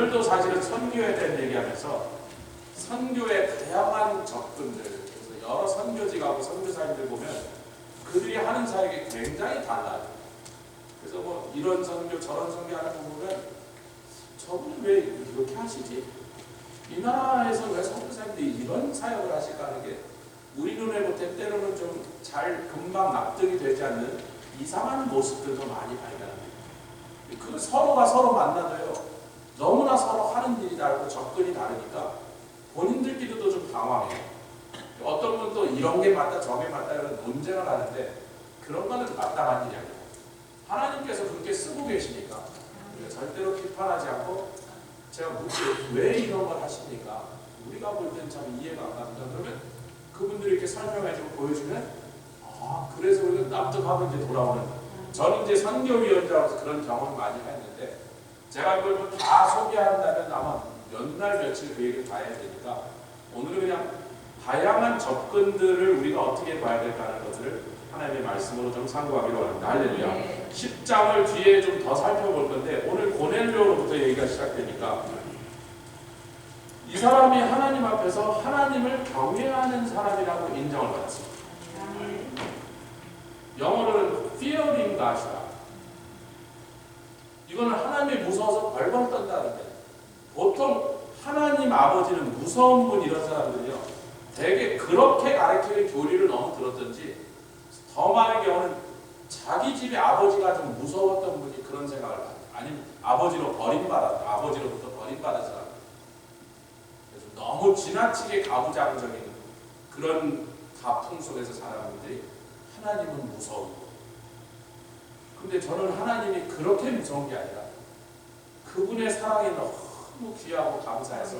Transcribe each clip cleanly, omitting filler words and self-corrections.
오늘도 사실은 선교에 대한 얘기하면서 선교의 다양한 접근들, 그래서 여러 선교지가고 선교사님들 보면 그들이 하는 사역이 굉장히 달라요. 그래서 뭐 이런 선교 저런 선교하는 거 보면 저분은 왜 이렇게 하시지? 이 나라에서 왜 선교사님들이 이런 사역을 하실까 하는 게 우리 눈에 볼 때 때로는 좀 잘 금방 납득이 되지 않는 이상한 모습들도 많이 발견합니다. 그 서로가 서로 만나도요, 너무나 서로 하는 일이 다르고 접근이 다르니까 본인들끼리도 좀 당황해요. 어떤 분은 또 이런 게 맞다 저게 맞다 이런 논쟁을 하는데 그런 거는 마땅한 일이 아니에요. 하나님께서 그렇게 쓰고 계시니까 절대로 비판하지 않고 제가 묻죠. 왜 이런 걸 하십니까? 우리가 볼 때는 참 이해가 안 갑니다. 그러면 그분들이 이렇게 설명해주고 보여주면 그래서 우리가 납득하고 이제 돌아오는. 저는 이제 선교위원장으로서 그런 경험을 많이 했는데 제가 그걸 뭐 다 소개한다면 아마 몇 날 며칠 그 얘기를 다 해야 되니까 오늘은 그냥 다양한 접근들을 우리가 어떻게 봐야 될까 하는 것들을 하나님의 말씀으로 좀 참고하기로 합니다. 할렐루야. 10장을 뒤에 좀 더 살펴볼 건데 오늘 고넬료로부터 얘기가 시작되니까 이 사람이 하나님 앞에서 하나님을 경외하는 사람이라고 인정을 받았습니다. 영어로는 fearing God이다. 이거는 하나님이 무서워서 벌벌 떤다는데 보통 하나님 아버지는 무서운 분 이런 사람들이요 되게 그렇게 가르치는 교리를 너무 들었든지 더 많은 경우는 자기 집의 아버지가 좀 무서웠던 분이 그런 생각을 합니다. 아니면 아버지로 버림받았다. 아버지로부터 버림받은 사람. 그래서 너무 지나치게 가부장적인 그런 가풍 속에서 자란 분들이 하나님은 무서워. 근데 저는 하나님이 그렇게 무서운 게 아니라 그분의 사랑이 너무 귀하고 감사해서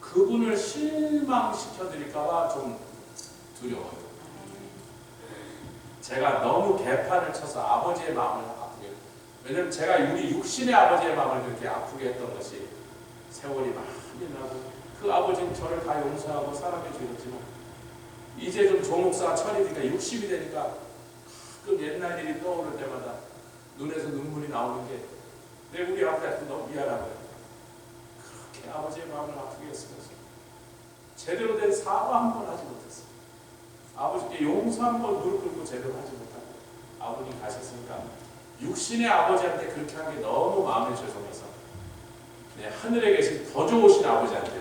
그분을 실망시켜드릴까봐 좀 두려워요. 제가 너무 개판을 쳐서 아버지의 마음을 아프게, 왜냐면 제가 우리 육신의 아버지의 마음을 그렇게 아프게 했던 것이 세월이 많이 나고 그 아버지는 저를 다 용서하고 사랑해 주셨지만 이제 좀 조목사가 철이 되니까 60이 되니까 가끔 옛날 일이 떠오를 때마다 눈에서 눈물이 나오는 게 내 우리 아버지한테 너무 미안한 거예요. 그렇게 아버지의 마음을 아프게 했으면서 제대로 된 사과 한 번 하지 못했어요. 아버지께 용서 한 번 무릎 꿇고 제대로 하지 못하고 아버님 가셨으니까 육신의 아버지한테 그렇게 한 게 너무 마음에 죄송해서 하늘에 계신 더 좋으신 아버지한테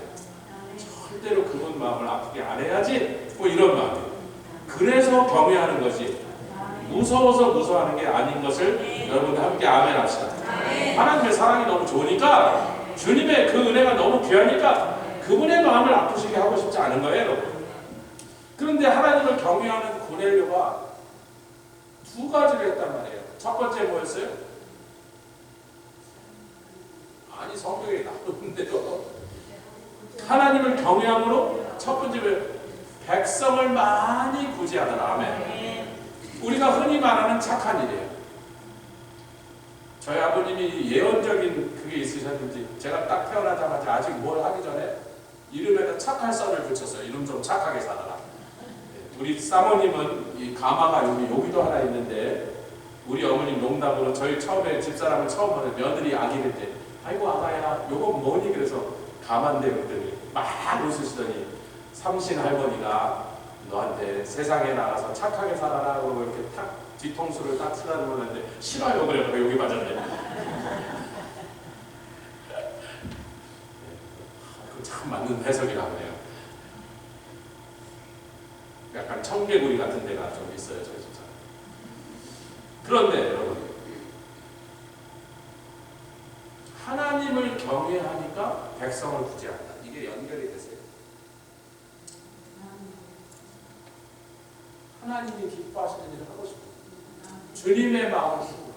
절대로 그분 마음을 아프게 안 해야지 뭐 이런 마음이에요. 그래서 경외하는 것이 무서워서 무서워하는 게 아닌 것을 여러분들 함께 아멘 합시다. 하나님의 사랑이 너무 좋으니까 주님의 그 은혜가 너무 귀하니까 그분의 마음을 아프시게 하고 싶지 않은 거예요, 여러분. 그런데 하나님을 경외하는 고넬료가 두 가지를 했단 말이에요. 첫 번째 뭐였어요? 아니 성경에 나오는데요. 하나님을 경외함으로 첫 번째 백성을 많이 구제하더라. 아멘. 우리가 흔히 말하는 착한 일이에요. 저희 아버님이 예언적인 그게 있으셨는지 제가 딱 태어나자마자 아직 뭘 하기 전에 이름에다 착할 썰을 붙였어요. 이름 좀 착하게 살아라. 우리 사모님은 이 가마가 여기도 하나 있는데 우리 어머님 농담으로 저희 처음에 집사람을 처음 보는 며느리 아기를 때 아이고 아가야 요거 뭐니 그래서 가만데 그랬더니 막 웃으시더니 삼신 할머니가 너한테 세상에 나가서 착하게 살아라 그러고 이렇게 탁 뒤통수를 딱 쓰다듬었는데 싫어요 그래요. 여기 맞았네. 그 참 맞는 해석이라고 해요. 약간 청개구리 같은 데가 좀 있어요 저희 집사. 그런데 여러분 하나님을 경외하니까 백성을 구제한다. 이게 연결이 되세요. 하나님이 기뻐하시는 일을 하고 싶어요. 주님의 마음을 주고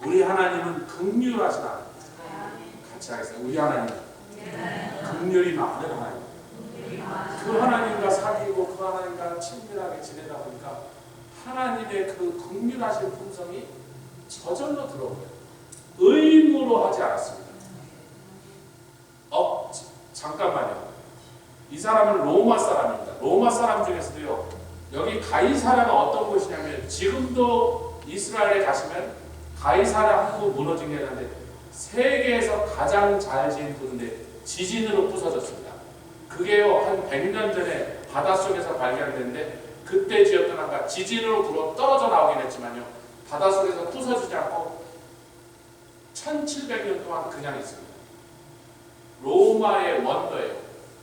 우리 하나님은 긍휼하신 하나님. 같이 하겠습니다. 우리 하나님 긍휼이 많은 하나님. 그 하나님과 사귀고 그 하나님과 친밀하게 지내다 보니까 하나님의 그 긍휼하신 품성이 저절로 들어오고요. 의무로 하지 않았습니다. 잠깐만요. 이 사람은 로마 사람입니다. 로마 사람 중에서도요. 여기 가이사랴가 어떤 곳이냐면 지금도 이스라엘에 가시면 가이사랴 항구 무너진 게 있는데 세계에서 가장 잘 지은 도인데 지진으로 부서졌습니다. 그게요 한 100년 전에 바닷속에서 발견됐는데 그때 지었던 한가 지진으로 불어 떨어져 나오긴 했지만요 바닷속에서 부서지지 않고 1700년 동안 그냥 있습니다. 로마의 원더예요.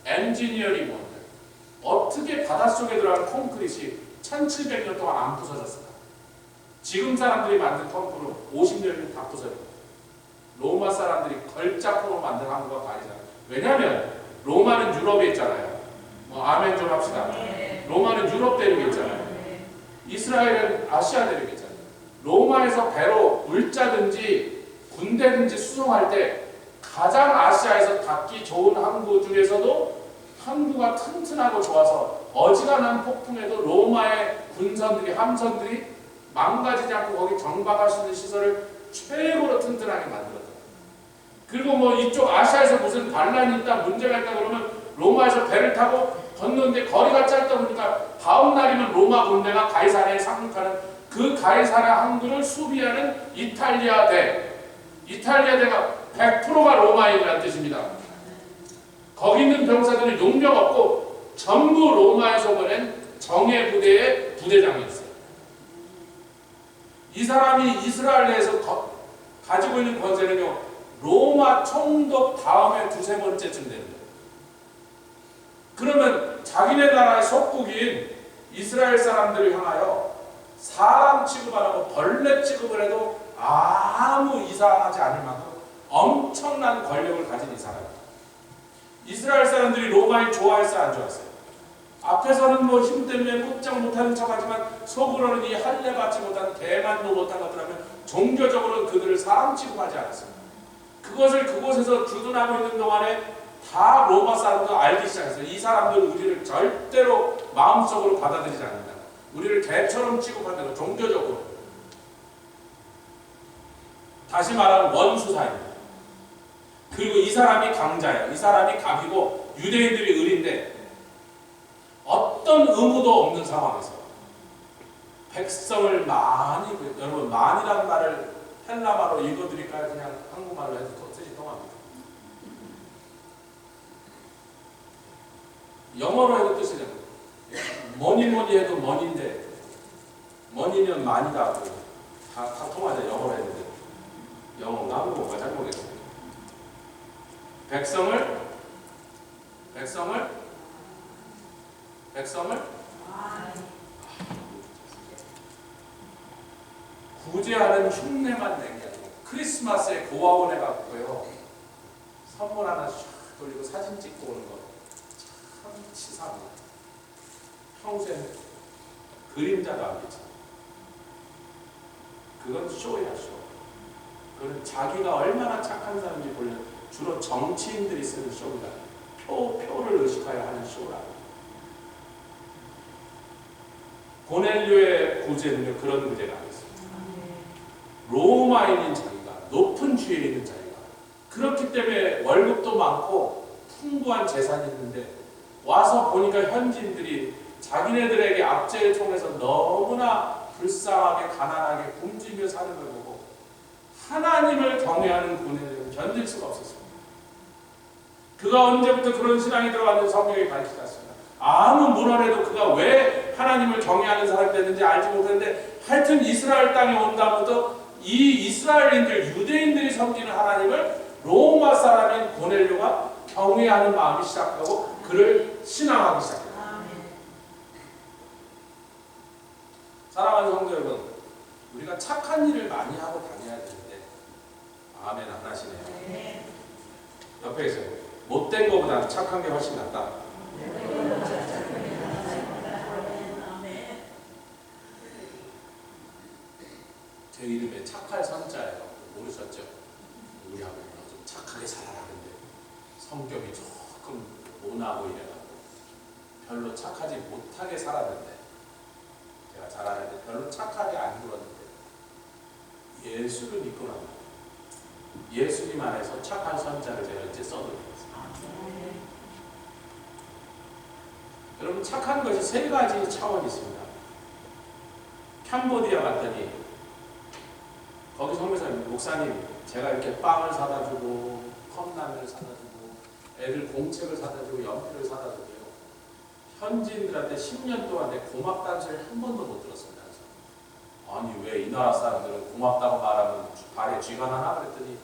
엔지니어링 원더. 어떻게 바닷속에 들어간 콘크리트이 1700년 동안 안 부서졌을까? 지금 사람들이 만든 콘크리트는 50년이면 다 부서져요. 로마 사람들이 걸작으로 만든 항구가 아니잖아요. 왜냐하면 로마는 유럽에 있잖아요. 뭐 아멘 좀 합시다. 로마는 유럽 대륙에 있잖아요. 이스라엘은 아시아 대륙에 있잖아요. 로마에서 배로 물자든지 군대든지 수송할 때 가장 아시아에서 닿기 좋은 항구 중에서도 항구가 튼튼하고 좋아서 어지간한 폭풍에도 로마의 군선들이 함선들이 망가지지 않고 거기 정박할 수 있는 시설을 최고로 튼튼하게 만들었다. 그리고 뭐 이쪽 아시아에서 무슨 반란이 있다 문제가 있다 그러면 로마에서 배를 타고 건너는데 거리가 짧다 보니까 다음 날이면 로마 군대가 가이사랴에 상륙하는 그 가이사랴 항구를 수비하는 이탈리아대가 100%가 로마인이라는 뜻입니다. 거기 있는 병사들은 용병 없고 전부 로마에서 보낸 정예 부대의 부대장이었어요. 이 사람이 이스라엘 내에서 가지고 있는 권세는요 로마 총독 다음에 두세 번째쯤 되는 거예요. 그러면 자기네 나라의 속국인 이스라엘 사람들을 향하여 사람 취급 안 하고 벌레 취급을 해도 아무 이상하지 않을 만큼 엄청난 권력을 가진 이 사람입니다. 이스라엘 사람들이 로마인 좋아했어요? 안 좋아했어요? 앞에서는 뭐 힘 때문에 꼼짝 못하는 척하지만 속으로는 이 할례 받지 못한 대만도 못한 것들하면 종교적으로는 그들을 사람 취급하지 않았습니다. 그것을 그곳에서 주둔하고 있는 동안에 다 로마 사람도 알기 시작했어요. 이 사람들은 우리를 절대로 마음속으로 받아들이지 않는다. 우리를 개처럼 취급한다고 종교적으로. 다시 말하면 원수사입니다. 그리고 이 사람이 강자예요. 이 사람이 갑이고 유대인들이 을인데 어떤 의무도 없는 상황에서 백성을 많이 여러분 많이라는 말을 헬라말로 읽어드릴까요? 그냥 한국말로 해도 뜻이 통합니다. 영어로 해도 뜻이 됩니다. 뭐니 해도 머니인데 머니는 많이다. 다 통하죠. 영어로 해도 돼요. 영어인가 한국어가 잘 모르겠어요. 백성을 구제하는 흉내만 낸 게 아니고 크리스마스에 고아원 해갖고요 선물 하나 쫙 돌리고 사진 찍고 오는 거 참 치사합니다. 평소에 그림자도 안 그리죠. 그건 쇼야 쇼. 그건 자기가 얼마나 착한 사람인지 보려는 주로 정치인들이 쓰는 쇼입니다. 표를 의식하여 하는 쇼라. 고넬료의 구제는요 그런 구제가 아니었습니다. 로마인인 자기가 높은 주위에 있는 자기가 그렇기 때문에 월급도 많고 풍부한 재산이 있는데 와서 보니까 현지인들이 자기네들에게 압제를 통해서 너무나 불쌍하게 가난하게 굶주리며 사는 걸 보고 하나님을 경외하는 고넬료는 견딜 수가 없었습니다. 그가 언제부터 그런 신앙이 들어갔는지 성경이 가르치지 않습니다. 아무 문헌에도 그가 왜 하나님을 경외하는 사람이 됐는지 알지 못했는데 하여튼 이스라엘 땅에 온 다음부터 이 이스라엘인들 유대인들이 섬기는 하나님을 로마 사람인 고넬료가 경외하는 마음이 시작하고 그를 신앙하기 시작합니다. 사랑하는 성도 여러분, 우리가 착한 일을 많이 하고 다녀야 되는데 아멘 안 하시네요. 옆에 계세요. 못된 것보다 착한 게 훨씬 낫다. 제 이름에 착할 선자예요. 모르셨죠? 우리 아버지가 좀 착하게 살아라는데 성격이 조금 모나고 이래가지고 별로 착하지 못하게 살았는데 제가 잘 아는데 별로 착하게 안 굴었는데 예수를 믿고 납니다. 예수님 안에서 착한 선자를 제가 이제 써드리겠습니다. 여러분 착한 것이 세 가지 차원이 있습니다. 캄보디아 갔더니 거기 성교사님 목사님 제가 이렇게 빵을 사다 주고 컵라면을 사다 주고 애들 공책을 사다 주고 연필을 사다 주고요. 현지인들한테 10년 동안 내 고맙다는 소리 한 번도 못 들었습니다. 아니 왜 이 나라 사람들은 고맙다고 말하면 발에 쥐가 나나 그랬더니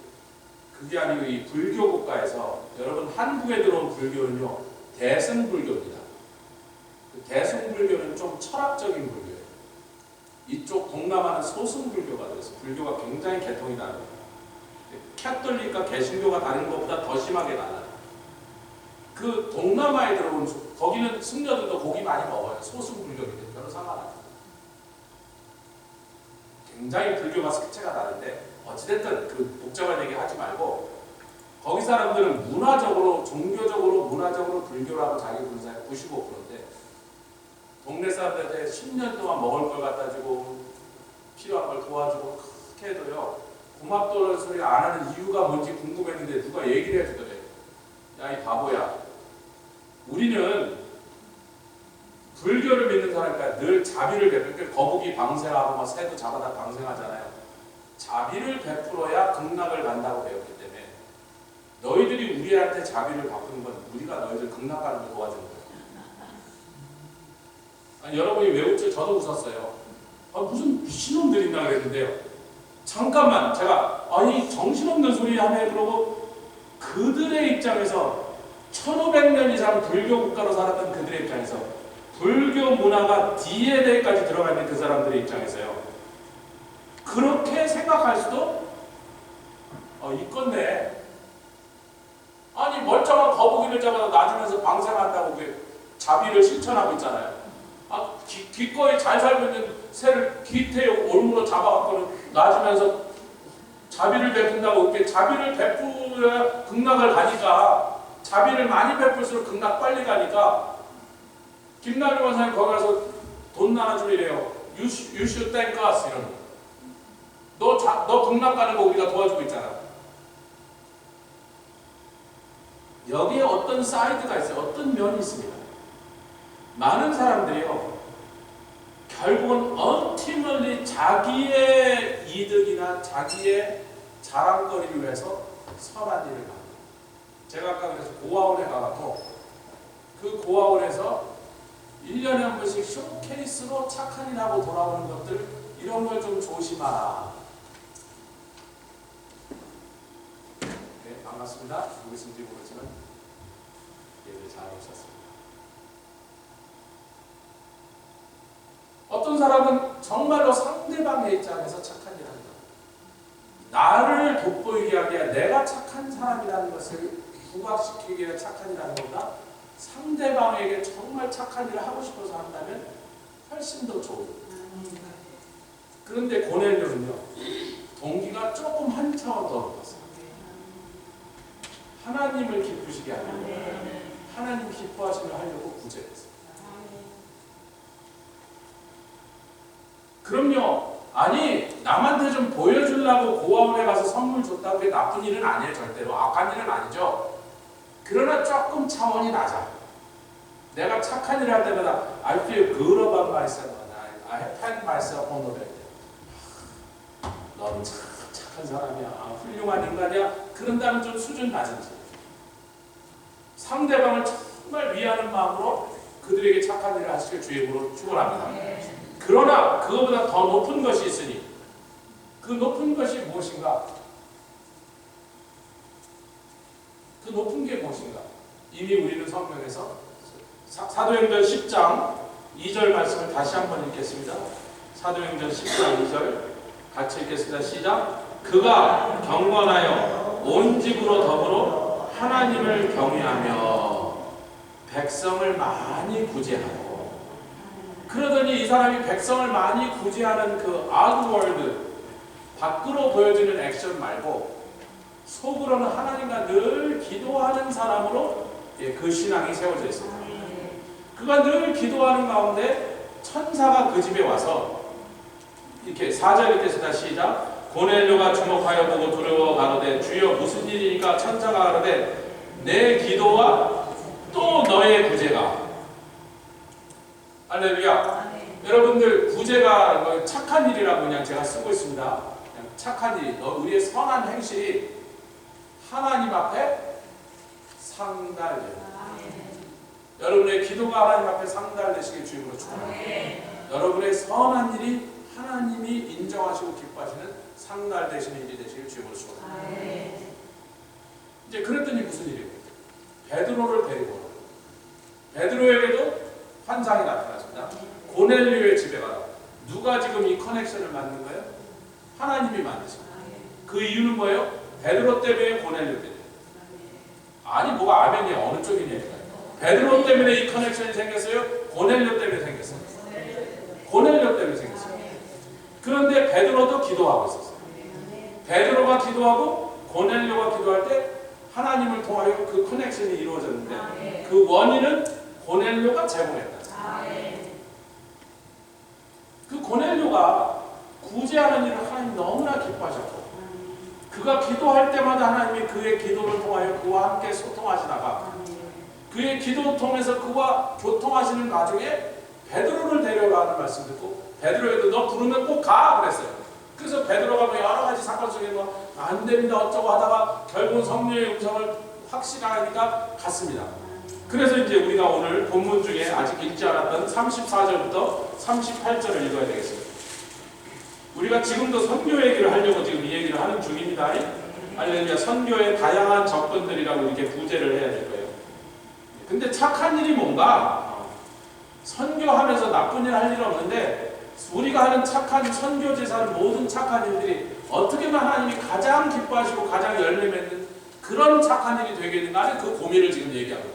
그게 아니고 이 불교 국가에서 여러분 한국에 들어온 불교는요 대승불교입니다. 그 대승불교는 좀 철학적인 불교예요. 이쪽 동남아는 소승불교가 되어서 불교가 굉장히 계통이 다릅니다. 캐톨릭과 개신교가 다른 것보다 더 심하게 달라요. 그 동남아에 들어온 거기는 승려들도 고기 많이 먹어요. 소승불교인데 별로 상관없어요. 굉장히 불교가 색채가 다른데 어찌됐든 그 복잡한 얘기 하지 말고 거기 사람들은 문화적으로 종교적으로 문화적으로 불교라고 자기 분사에 95%인데 동네 사람들한테 10년 동안 먹을 걸 갖다 주고 필요한 걸 도와주고 그렇게 해도요 고맙다는 소리 안 하는 이유가 뭔지 궁금했는데 누가 얘기를 해주더래. 야 이 바보야, 우리는 불교를 믿는 사람이니까 늘 자비를 베풀 거북이 방생하고 막 새도 잡아다 방생하잖아요. 자비를 베풀어야 극락을 간다고 배웠기 때문에 너희들이 우리한테 자비를 베푸는 건 우리가 너희들 극락 가는 걸 도와주는 거예요. 아니, 여러분이 왜 웃죠? 저도 웃었어요. 아, 무슨 미친놈들이나 그랬는데요. 잠깐만 제가 아니 정신없는 소리 하네 그러고 그들의 입장에서 1500년 이상 불교 국가로 살았던 그들의 입장에서 불교 문화가 DNA까지 들어가 있는 그 사람들의 입장에서요. 그렇게 생각할 수도 있건데 아니 멀쩡한 거북이를 잡아서 놔주면서 방생한다고 자비를 실천하고 있잖아요. 아, 기꺼이 잘 살고 있는 새를 기태에 올무로 잡아갖고는 놔주면서 자비를 베푼다고 이렇게 자비를 베풀어야 극락을 가니까 자비를 많이 베풀수록 극락 빨리 가니까 김나리 원사님 거기 가서 돈 나눠주리래요. You should thank us 이런 거. 너 극락 가는 거 우리가 도와주고 있잖아. 여기에 어떤 사이드가 있어요. 어떤 면이 있습니다. 많은 사람들이요 결국은 ultimately 자기의 이득이나 자기의 자랑거리를 위해서 선한 일을 합니다. 제가 아까 그래서 고아원에 가갖고 그 고아원에서 1년에 한 번씩 쇼케이스로 착한 일 하고 돌아오는 것들 이런 걸 좀 조심하라. 네, 반갑습니다. 누구신지 모르지만 예를 잘 오셨습니다. 어떤 사람은 정말로 상대방의 입장에서 착한 일을 한다. 나를 돋보이게 하기 위해 내가 착한 사람이라는 것을 부각시키기 위해 착한 일하는 것보다 상대방에게 정말 착한 일을 하고 싶어서 한다면 훨씬 더 좋은. 그런데 고넬료는요 동기가 조금 한 차원 더 높았어요. 하나님을 기쁘시게 하려고 하나님 기뻐하시며 하려고 구제했어요. 그럼요. 아니 남한테 좀 보여주려고 고아원에 가서 선물 줬다고 그게 나쁜 일은 아니에요. 절대로 악한 일은 아니죠. 그러나 조금 차원이 낮아. 내가 착한 일을 할 때마다 I feel good about myself. I pat myself on the back. 너는 참 착한 사람이야. 훌륭한 인간이야. 그런다는 좀 수준 낮은 지. 상대방을 정말 위하는 마음으로 그들에게 착한 일을 하시길 주의 이름으로 축원합니다. 그러나 그것보다 더 높은 것이 있으니 그 높은 것이 무엇인가? 그 높은 게 무엇인가? 이미 우리는 성경에서 사도행전 10장 2절 말씀을 다시 한번 읽겠습니다. 사도행전 10장 2절 같이 읽겠습니다. 시작. 그가 경건하여 온 집으로 더불어 하나님을 경외하며 백성을 많이 구제하고. 그러더니 이 사람이 백성을 많이 구제하는 그 아웃워드 밖으로 보여지는 액션 말고 속으로는 하나님과 늘 기도하는 사람으로 그 신앙이 세워져 있습니다. 그가 늘 기도하는 가운데 천사가 그 집에 와서 이렇게 4절 읽겠습니다. 시작. 고넬료가 주목하여 보고 두려워 가로되 주여 무슨 일이니까? 천사가 가로되 내 기도와 또 너의 구제가. 할렐루야. 여러분들 구제가 착한 일이라고 그냥 제가 쓰고 있습니다. 그냥 착한 일이, 우리의 선한 행실이 하나님 앞에 상달돼요. 여러분의 기도가 하나님 앞에 상달되시길 주님으로 축원합니다. 여러분의 선한 일이 하나님이 인정하시고 기뻐하시는 상달되시는 일이 되시길 주님으로 축원합니다. 이제 그랬더니 무슨 일이에요? 베드로를 데리고 오라. 베드로에게도 환상이 나타났습니다. 고넬료의 집에 가라. 누가 지금 이 커넥션을 만든 거예요? 하나님이 만드신 거예요. 그 이유는 뭐예요? 베드로 때문에 고넬료 때문에. 아니 뭐가 아멘이야. 어느 쪽이냐니까요. 베드로 때문에 이 커넥션이 생겼어요? 고넬료 때문에 생겼어요? 고넬료 때문에 생겼어요. 그런데 베드로도 기도하고 있었어요. 베드로가 기도하고 고넬료가 기도할 때 하나님을 통하여 그 커넥션이 이루어졌는데 그 원인은 고넬료가 제공했다. 그 고넬료가 구제하는 일을 하나님 너무나 기뻐하셨고 그가 기도할 때마다 하나님이 그의 기도를 통하여 그와 함께 소통하시다가 그의 기도를 통해서 그와 교통하시는 나중에 베드로를 데려가는 말씀 듣고 베드로에도 너 부르면 꼭 가 그랬어요. 그래서 베드로가 뭐 여러 가지 사건 속에 뭐 안 됩니다 어쩌고 하다가 결국은 성령의 음성을 확신하니까 갔습니다. 그래서 이제 우리가 오늘 본문 중에 아직 읽지 않았던 34절부터 38절을 읽어야 되겠습니다. 우리가 지금도 선교 얘기를 하려고 지금 이 얘기를 하는 중입니다. 할렐루야. 선교의 다양한 접근들이라고 이렇게 부제를 해야 될 거예요. 근데 착한 일이 뭔가? 선교하면서 나쁜 일 할 일 없는데 우리가 하는 착한 선교제사 하는 모든 착한 일들이 어떻게 하면 하나님이 가장 기뻐하시고 가장 열매 맺는 그런 착한 일이 되겠는가 하는 그 고민을 지금 얘기합니다.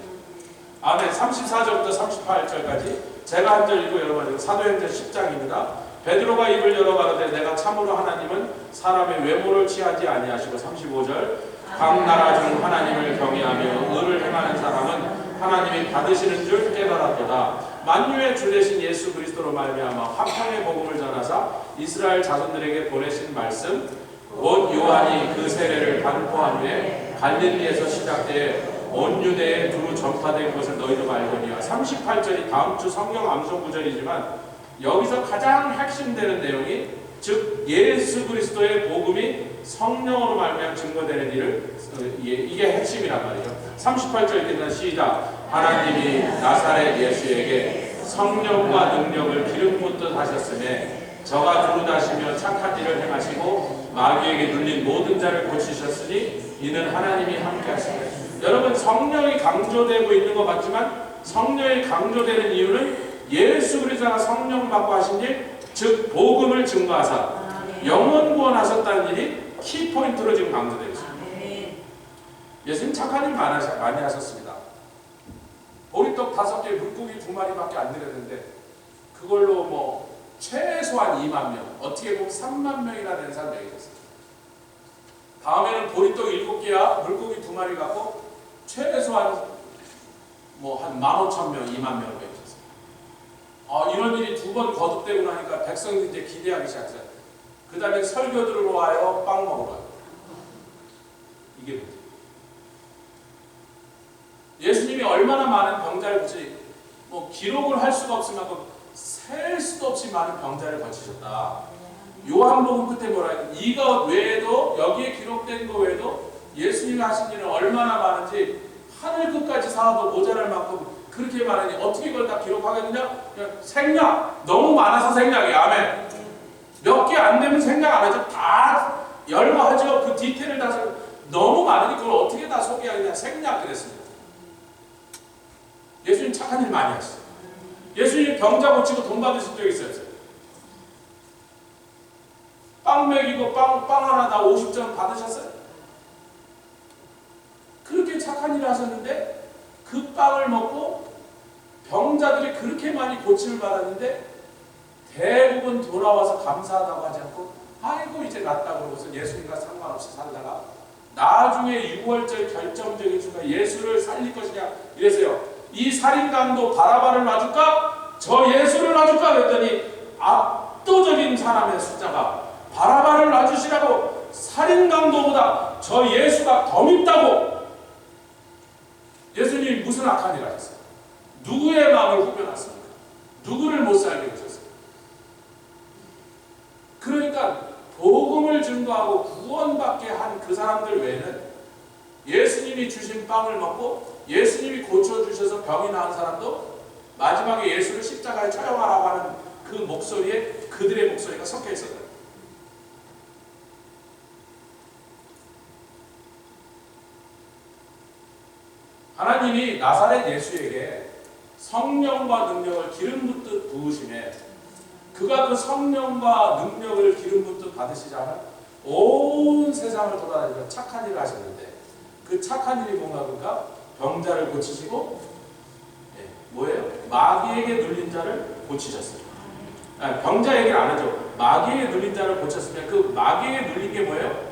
아멘. 34절부터 38절까지 제가 한 절 읽고 여러분 사도행전 10장입니다. 베드로가 입을 열어 가로되 내가 참으로 하나님은 사람의 외모를 취하지 아니하시고 35절 각 나라 중 하나님을 경외하며 의를 행하는 사람은 하나님이 받으시는 줄 깨달았도다. 만유의 주 되신 예수 그리스도로 말미암아 화평의 복음을 전하사 이스라엘 자손들에게 보내신 말씀 곧 요한이 그 세례를 반포한 후에 갈릴리에서 시작되어 온 유대에 두루 전파된 것을 너희도 알거니와. 38절이 다음 주 성경 암송 구절이지만 여기서 가장 핵심되는 내용이 즉 예수 그리스도의 복음이 성령으로 말미암아 증거되는 일을 이게 핵심이란 말이죠. 38절 읽는 시작. 하나님이 나사렛 예수에게 성령과 능력을 기름 붓듯 하셨으며 저가 두루다시며 착한 일을 행하시고 마귀에게 눌린 모든 자를 고치셨으니 이는 하나님이 함께 하십니다. 여러분 성령이 강조되고 있는 것 같지만 성령이 강조되는 이유는 예수 그리스도가 성령 받고 하신 일, 즉 복음을 증거하사 영혼 구원하셨다는 일이 키포인트로 지금 강조되어 있습니다. 예수님 착한 일 많이 하셨습니다. 보리떡 5개, 물고기 2마리밖에 안 드렸는데 그걸로 뭐 최소한 2만 명, 어떻게 보면 3만 명이나 되는 사람 얘기했어요. 다음에는 보리떡 7개와 물고기 2마리 갖고 최소한 뭐 한 15,000명, 2만 명을 얘기했어요. 이런 일이 2번 거듭되고 나니까 백성들이 이제 기대하기 시작했어요. 그 다음에 설교 들으러 와요, 빵 먹으러 와요. 이게 문제. 예수님이 얼마나 많은 병자를 고치, 뭐 기록을 할 수가 없을 만큼 셀 수도 없이 많은 병자를 거치셨다. 요한복음 끝에 뭐라 해요? 이것 외에도 여기에 기록된 것 외에도 예수님이 하신 일은 얼마나 많은지 하늘 끝까지 쌓아도 모자랄 만큼 그렇게 많으니 어떻게 그걸 다 기록하겠느냐? 그냥 생략! 너무 많아서 생략이야. 아멘. 몇 개 안 되면 생략 안 하죠. 다 열거하죠. 그 디테일을 다 너무 많으니 그걸 어떻게 다 소개하느냐? 생략 그랬습니다. 예수님 착한 일 많이 하셨어요. 예수님 병자 고치고 돈 받으신 적 있어요? 빵 먹이고 빵 하나 다 50점 받으셨어요? 그렇게 착한 일을 하셨는데 그 빵을 먹고 병자들이 그렇게 많이 고침을 받았는데 대부분 돌아와서 감사하다고 하지 않고 아이고 이제 낫다고 그러고서 예수님과 상관없이 살다가 나중에 6월절 결정적인 순간 예수를 살릴 것이냐 이래서요. 이 살인강도 바라바를 놔줄까? 저 예수를 놔줄까? 그랬더니 압도적인 사람의 숫자가 바라바를 놔주시라고 살인강도보다 저 예수가 더 밉다고. 예수님이 무슨 악한 일 하셨어요? 누구의 마음을 후벼놨습니까? 누구를 못 살게 하셨어요? 그러니까 복음을 증거하고 구원받게 한 그 사람들 외에는 예수님이 주신 빵을 먹고 예수님이 고쳐주셔서 병이 나은 사람도 마지막에 예수를 십자가에 처형하라고 하는 그 목소리에 그들의 목소리가 섞여 있었다. 하나님이 나사렛 예수에게 성령과 능력을 기름 붓듯 부으심에 그가 그 성령과 능력을 기름 붓듯 받으시자면 온 세상을 돌아다니며 착한 일을 하셨는데 그 착한 일이 뭔가 그러니까 병자를 고치시고 뭐예요? 마귀에게 눌린 자를 고치셨어요. 병자 얘기를 안 하죠. 마귀에게 눌린 자를 고쳤으면 그 마귀에게 눌린 게 뭐예요?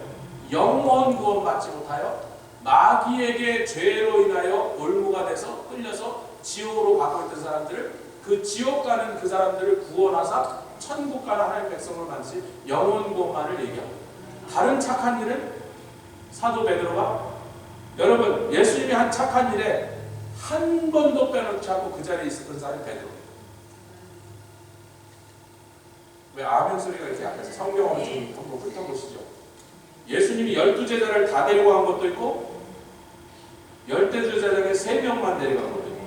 영원 구원 받지 못하여 마귀에게 죄로 인하여 올무가 돼서 끌려서 지옥으로 가고 있던 사람들을 그 지옥 가는 그 사람들을 구원하사 천국 가는 하나님의 백성을 만드신 영원 구원만을 얘기합니다. 다른 착한 일은 사도 베드로가 여러분 예수님이 한 착한 일에 한 번도 빼놓지 않고 그 자리에 있었던 사람이 베드로. 왜 아멘 소리가 이렇게 약해서 성경을 좀 한번 훑어보시죠. 예수님이 12제자를 다 데리고 간 것도 있고 12제자 중에 3명만 데려간 것도 있고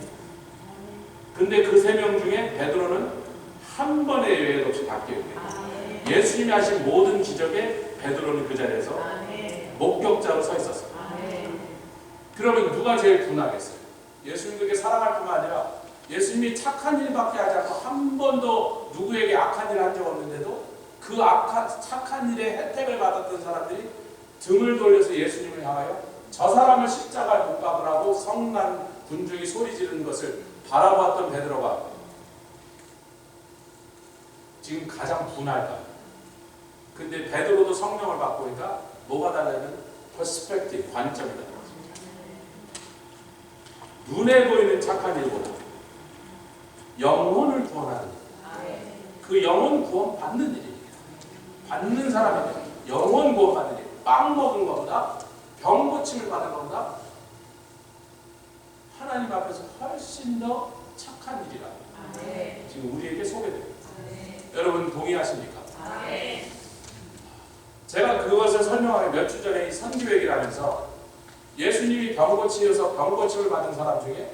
근데 그 3명 중에 베드로는 한 번의 예외도 없이 다 기억해요. 예수님이 하신 모든 기적에 베드로는 그 자리에서 목격자로 서 있었어요. 그러면 누가 제일 분하겠어요? 예수님 그렇게 사랑할 뿐만 아니라 예수님이 착한 일밖에 하지 않고 한 번도 누구에게 악한 일을 한 적 없는데도 그 착한 일의 혜택을 받았던 사람들이 등을 돌려서 예수님을 향하여 저 사람을 십자가에 못 박으라고 성난 군중이 소리 지르는 것을 바라보았던 베드로가 지금 가장 분할까요? 근데 베드로도 성령을 받고 오니까 뭐가 달라지면 퍼스펙티브, 관점이 달라져요. 눈에 보이는 착한 일보다 영혼을 구원하는 그 영혼 구원 받는 일입니다. 받는 사람에게 영혼 구원 받는 일. 빵 먹은 것보다 병 고침을 받은 것보다 하나님 앞에서 훨씬 더 착한 일이라 지금 우리에게 소개됩니다. 여러분 동의하십니까? 제가 그것을 설명하기 몇 주 전에 이 선교 얘기를 하면서 예수님이 병 고치셔서 병 고침을 받은 사람 중에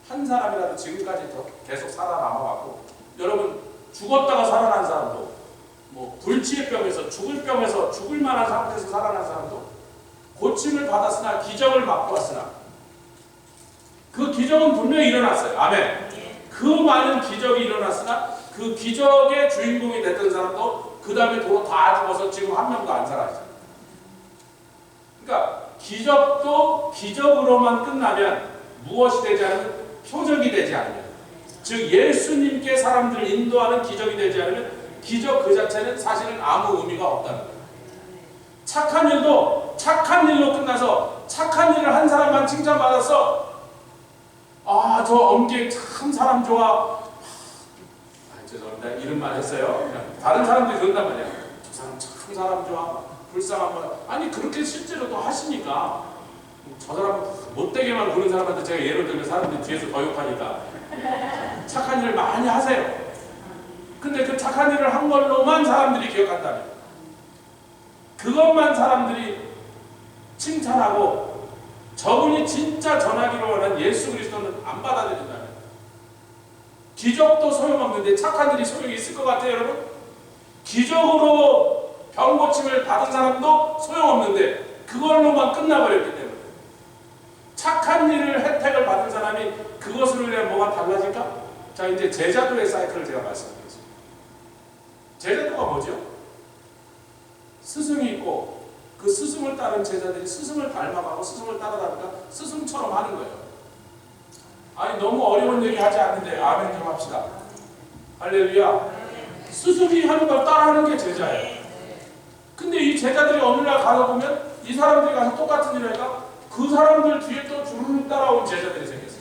한 사람이라도 지금까지 더 계속 살아남아갖고 여러분 죽었다가 살아난 사람도 뭐 불치의 병에서 죽을 만한 상태에서 살아난 사람도 고침을 받았으나 기적을 맛보았으나 그 기적은 분명히 일어났어요. 아멘. 그 많은 기적이 일어났으나 그 기적의 주인공이 됐던 사람도 그 다음에 도로 다 죽어서 지금 한 명도 안 살아있어요. 그러니까 기적도 기적으로만 끝나면 무엇이 되지 않으면 표적이 되지 않으면 즉 예수님께 사람들을 인도하는 기적이 되지 않으면 기적 그 자체는 사실은 아무 의미가 없다는 거예요. 착한 일도 착한 일로 끝나서 착한 일을 한 사람만 칭찬받았어. 아, 저 엄기 참 사람 좋아. 죄송합니다. 이름만 했어요. 다른 사람들이 그런단 말이야. 저 사람 참 사람 좋아. 불쌍한 분. 아니 그렇게 실제로 또 하시니까 저 사람 못되게만 보는 사람한테 제가 예를 들면 사람들이 뒤에서 더 욕하니까 착한 일을 많이 하세요. 근데 그 착한 일을 한 걸로만 사람들이 기억한다면 그것만 사람들이 칭찬하고 저분이 진짜 전하기로 하는 예수 그리스도는 안 받아들인다면 기적도 소용없는데 착한 일이 소용이 있을 것 같아요. 여러분 기적으로 병 고침을 받은 사람도 소용없는데 그걸로만 끝나버렸기 때문에 착한 일을 혜택을 받은 사람이 그것으로 인해 뭐가 달라질까? 자 이제 제자도의 사이클을 제가 말씀드리겠습니다. 제자도가 뭐죠? 스승이 있고 그 스승을 따른 제자들이 스승을 닮아가고 스승을 따라다니까 스승처럼 하는 거예요. 아니 너무 어려운 얘기 하지 않는데 아멘 좀 합시다. 할렐루야. 스승이 하는 걸 따라하는 게 제자예요. 근데 이 제자들이 어느 날 가서 보면 이 사람들이 가서 똑같은 일을 하니까 그 사람들 뒤에 또 주르륵 따라온 제자들이 생겼어요.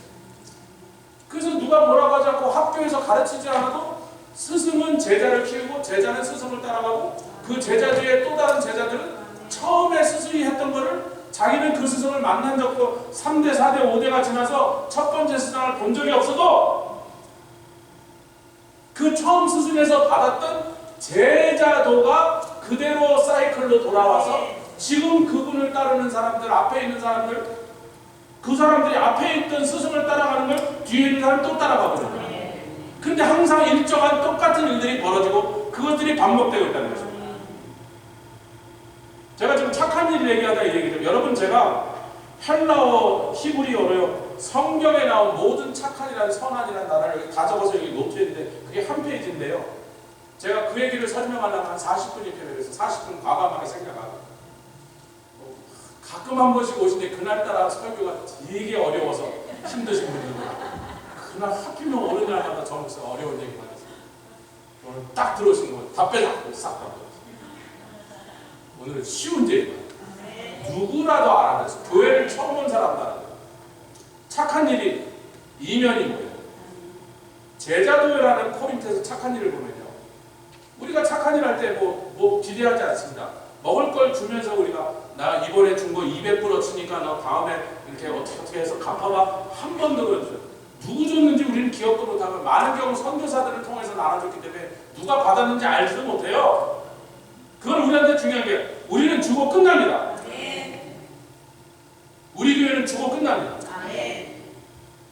그래서 누가 뭐라고 하지 않고 학교에서 가르치지 않아도 스승은 제자를 키우고 제자는 스승을 따라가고 그 제자 뒤에 또 다른 제자들은 처음에 스승이 했던 거를 자기는 그 스승을 만난 적도 3대, 4대, 5대가 지나서 첫 번째 스승을 본 적이 없어도 그 처음 스승에서 받았던 제자도가 그대로 사이클로 돌아와서 지금 그분을 따르는 사람들, 앞에 있는 사람들, 그 사람들이 앞에 있던 스승을 따라가는 걸 뒤에 있는 사람이 또 따라가거든요. 근데 항상 일정한 똑같은 일들이 벌어지고 그것들이 반복되고 있다는 것입니다. 제가 지금 착한 일 얘기하다 이 얘기죠. 여러분, 제가 헬라어, 히브리어로요, 성경에 나온 모든 착한이라는 선한이라는 단어를 여기 다 적어서 여기 노트했는데 그게 한 페이지인데요. 제가 그 얘기를 설명하려면 한 40분이 필요해서 40분 과감하게 생각하고 가끔 한 번씩 오시는데 그날따라 설교가 되게 어려워서 힘드신 분들이 그날 하필이면 어느 날마다 저 목사 어려운 얘기만 했어요. 오늘 딱 들어오신 거 다 빼놓고 싹 다. 오늘은 쉬운 얘기만. 누구라도 알아서 교회를 처음 온 사람들 착한 일이 이면이 뭐예요? 제자도회라는 코린트에서 착한 일을 보면요, 우리가 착한 일 할 때 뭐 기대하지 않습니다. 먹을 걸 주면서 우리가 나 이번에 준 거 200%치니까 너 다음에 이렇게 어떻게 해서 갚아봐, 한 번도 그러죠. 누구 줬는지 우리는 기억도 못하고 많은 경우 선교사들을 통해서 나눠줬기 때문에 누가 받았는지 알지도 못해요. 그건 우리한테 중요한 게 우리는 주고 끝납니다. 우리 교회는 주고 끝납니다.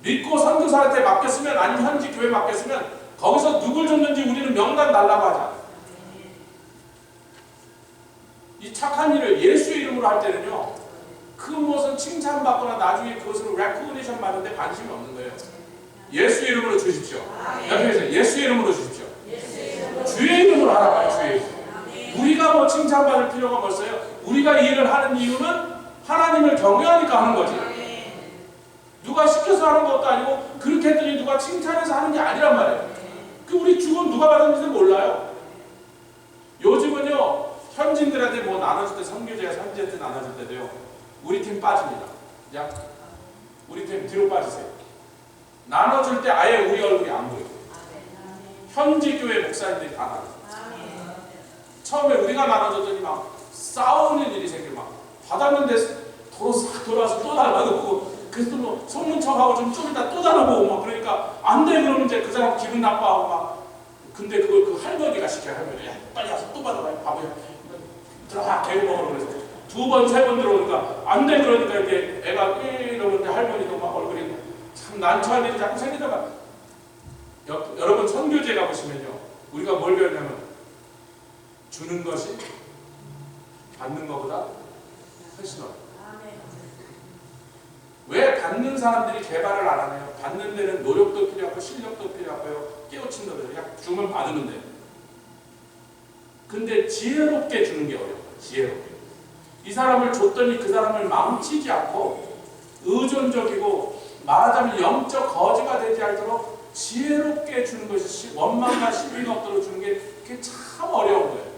믿고 선교사한테 맡겼으면, 아니면 현지 교회 맡겼으면 거기서 누굴 줬는지 우리는 명단 달라고 하자. 이 착한 일을 예수의 이름으로 할 때는요, 그 무엇은 칭찬받거나 나중에 그것으로 레코그니션 받는데 관심이 없는 거예요. 예수의 이름으로 주십시오. 옆에서 예수의 이름으로 주십시오. 주의 이름으로 하라. 주의 이름. 우리가 뭐 칭찬받을 필요가 없어요. 우리가 이 일을 하는 이유는 하나님을 경외하니까 하는 거지. 누가 시켜서 하는 것도 아니고 그렇게 했더니 누가 칭찬해서 하는 게 아니란 말이에요. 그 우리 죽은 누가 받았는지도 몰라요. 요즘은요, 현진들한테 뭐 나눠줄 때, 선교제가 선지한테 나눠줄 때도요, 우리 팀 빠집니다. 그냥 우리 팀 뒤로 빠지세요. 나눠줄 때 아예 우리 얼굴이 안 보여요. 현지 교회 목사님들이 다 나눠요. 처음에 우리가 나눠줬더니 막 싸우는 일이 생겨. 막 받았는데 도로 싹 돌아와서 또 달라고, 그래서 뭐 속는 척하고 좀 이따 또 달라고 막, 그러니까 안 돼 그러면 이제 그 사람 기분 나빠하고 막. 근데 그걸 그 할머니가 시켜요. 할머니, 야 빨리 와서 또 받아봐요. 바보야, 들어가 개고 먹으러. 그래서 두 번 세 번 들어오니까 안 돼 그러니까 이제 애가 이러는데 할머니도 막 얼굴이 참 난처한 일이 자꾸 생기다가, 여러분 선교제 가보시면요, 우리가 뭘 배웠냐면 주는 것이 받는 것보다 훨씬 어려워요. 왜 받는 사람들이 개발을 안 하나요? 받는 데는 노력도 필요하고 실력도 필요하고요, 깨우침도 필요해요. 주면 받으면 돼요. 근데 지혜롭게 주는 게 어려워요. 지혜롭게. 이 사람을 줬더니 그 사람을 망치지 않고 의존적이고 말하자면 영적 거지가 되지 않도록 지혜롭게 주는 것이, 원망과 시비가 없도록 주는 게 그게 참 어려운 거예요.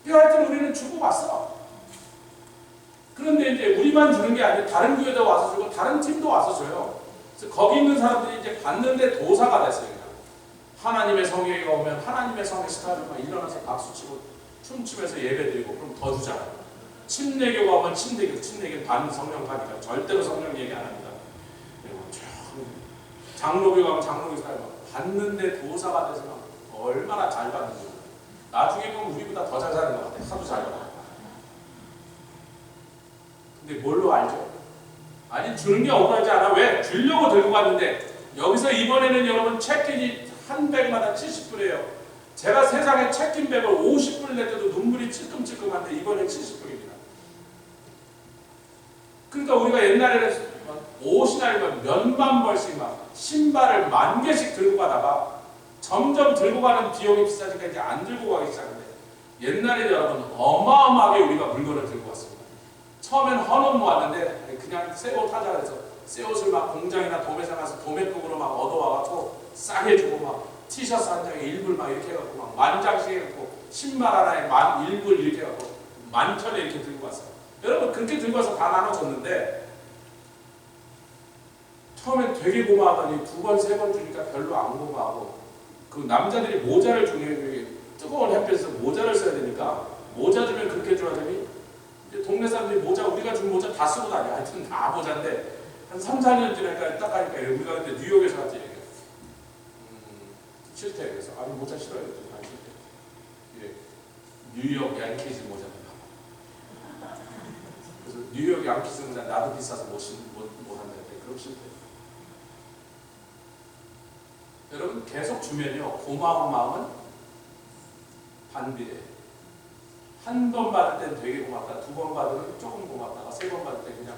하여튼 우리는 주고 왔어. 그런데 이제 우리만 주는 게 아니라 다른 교회도 와서 주고 다른 팀도 와서 줘요. 그래서 거기 있는 사람들이 이제 받는데 도사가 됐어요. 그냥. 하나님의 성회가 오면 하나님의 성회 스타일로 일어나서 박수치고 춤추면서 예배드리고, 그럼 더 주잖아요. 침례교가 오면 침례교는 반성령파니까 절대로 성령 얘기 안 합니다. 그리고 장로교가 오면 장로교 스타일 받는데 도사가 돼서 얼마나 잘 받는지. 나중에 보면 우리보다 더 잘 사는 것 같아요. 하도 잘 받아요. 근데 뭘로 알죠? 아니, 주는 게 억울하지 않아. 왜? 주려고 들고 갔는데 여기서 이번에는 여러분 체킨이 한 백마다 70불이에요. 제가 세상에 체킨 백을 50불 낼 때도 눈물이 찔끔찔끔한데 이번엔 70불입니다. 그러니까 우리가 옛날에는 옷이나 이런 몇만 벌씩 막 신발을 10,000개씩 들고 가다가 점점 들고 가는 비용이 비싸지니까 이제 안 들고 가기 시작하는데, 옛날에 여러분 어마어마하게 우리가 물건을 들고 왔습니다. 처음엔 헌옷 모았는데 그냥 새 옷 하자 그래서 새 옷을 막 공장이나 도매상 가서 도매국으로 막 얻어와갖고 싸게 주고, 막 티셔츠 한 장에 1불 막 이렇게 해갖고 막 10,000장씩 해갖고 신발 하나에 1불 이렇게 해갖고 10,000에 이렇게 들고 왔어요. 여러분 그렇게 들고 와서 다 나눠줬는데 처음엔 되게 고마워하더니 두 번, 세 번 주니까 별로 안 고마워하고, 그 남자들이 모자를 주는, 뜨거운 햇볕에서 모자를 써야 되니까 모자 주면 그렇게 좋아하더니 이제 동네 사람들이 모자, 우리가 준 모자 다 쓰고 다녀. 하여튼 다 모자인데 한 3, 4년 지나니까 딱 가니까 우리가 근데 뉴욕에서 갔지. 싫대. 그래서 아니 모자 싫어요. 안 싫대. 예. 뉴욕 양키즈 모자를 봐. 그래서 뉴욕 양키즈 모자 나도 비싸서 못 한다는데 그럼 싫대. 여러분 계속 주면요 고마운 마음은 반비례. 한 번 받을 땐 되게 고맙다. 두 번 받으면 조금 고맙다가 세 번 받을 때 그냥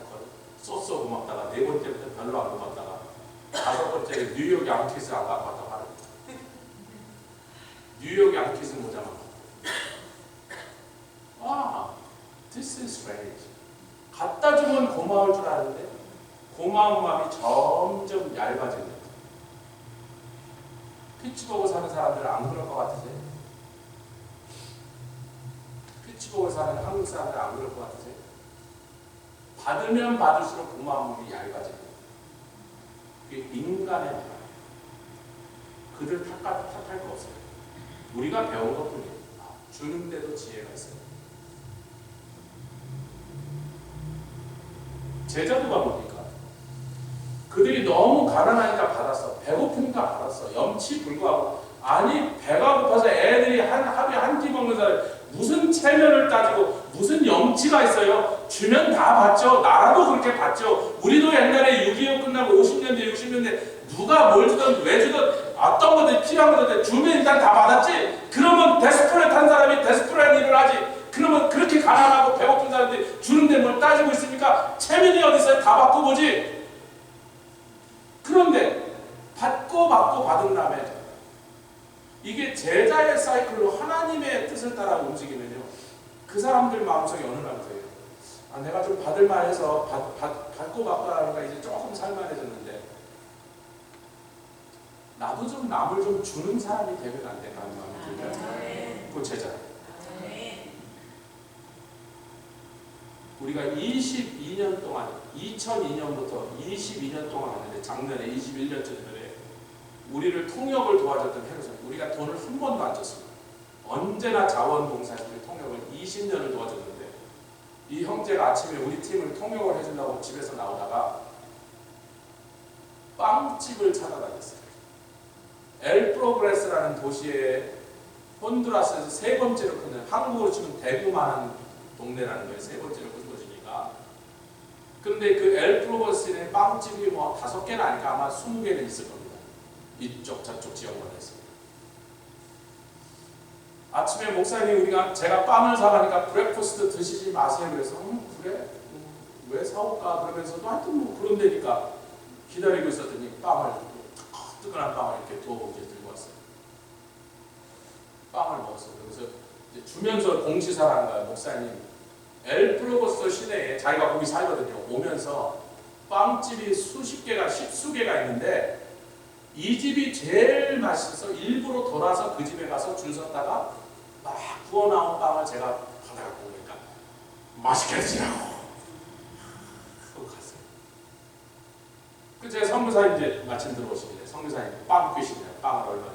쏘쏘 고맙다가 네 번째부터 별로 안 고맙다가 다섯 번째 뉴욕 양키즈 안 갖고 왔다고 하는 뉴욕 양키즈 모자만 this is strange. 갖다 주면 고마울 줄 아는데 고마운 마음이 점점 얇아지는 거예요. 피츠버그 사는 사람들은 안 그럴 것 같으세요? 피츠버그 사는 한국 사람들은 안 그럴 것 같으세요? 받으면 받을수록 고마운 마음이 얇아지는 거예요. 그게 인간의 마음. 그들 탓할 거 없어요. 우리가 배운 것뿐이에요. 주는데도 지혜가 있어요. 제자도가 뭡니까? 그들이 너무 가난하니까 받았어. 배고프니까 받았어. 염치불구하고. 아니 배가 고파서 애들이 하루에 한 끼 먹는 사람 무슨 체면을 따지고 무슨 염치가 있어요. 주면 다 받죠. 나라도 그렇게 받죠. 우리도 옛날에 6.25 끝나고 50년대 60년대 누가 뭘 주든 왜 주든 어떤 것들 필요한 것들 주면 일단 다 받았지. 그러면 데스퍼레트한 사람이 데스퍼레트한 일을 하지. 그러면 그렇게 가난하고 배고픈 사람들이 주는데 뭘 따지고 있습니까? 체면이 어디 있어요? 다 받고 보지. 그런데 받고 받은 다음에 이게 제자의 사이클로 하나님의 뜻을 따라 움직이면요. 그 사람들 마음속에 어느 날 거예요. 내가 좀 받을 만해서 받고 하니까 이제 조금 살만해졌는데 나도 좀 남을 좀 주는 사람이 되면 안 될까 하는 마음이 들면 그 제자예요. 우리가 22년 동안 2002년부터 22년 동안 했는데 작년에 21년 전에 우리를 통역을 도와줬던 헤르손 우리가 돈을 한 번도 안 줬습니다. 언제나 자원봉사자들 통역을 20년을 도와줬는데 이 형제가 아침에 우리 팀을 통역을 해준다고 집에서 나오다가 빵집을 찾아다녔어요. 엘프로그레스라는 도시에 혼두라스에서 세 번째로 큰 한국으로 치면 대구만한 동네라는 거예요. 세 번째로 큰 도시니까. 그런데 그 엘프로그레스에 빵집이 뭐 5개는 아니까 아마 20개는 있을 겁니다. 이쪽 저쪽 지역마다 있습니다. 아침에 목사님이 제가 빵을 사가니까 브렉퍼스트 드시지 마세요. 그래서 그래? 왜 사올까? 그러면서도 하여튼 뭐 그런 데니까 기다리고 있었더니 뜨끈한 빵을 이렇게 두어 봉지 들고 왔어요. 빵을 먹었어요. 그래서 이제 주면서 공시사를 하는 거예요. 목사님, 엘프로버스 시내에 자기가 거기 살거든요. 오면서 빵집이 수십 개가, 십수개가 있는데 이 집이 제일 맛있어서 일부러 돌아서 그 집에 가서 줄 섰다가 막 구워 나온 빵을 제가 받아갖고 오니까 맛있게 드시라고 하고 갔어요. 그 제 선교사님 이제 마침 들어오시길래 선교사님 빵 qui시네요. 빵을 얼마나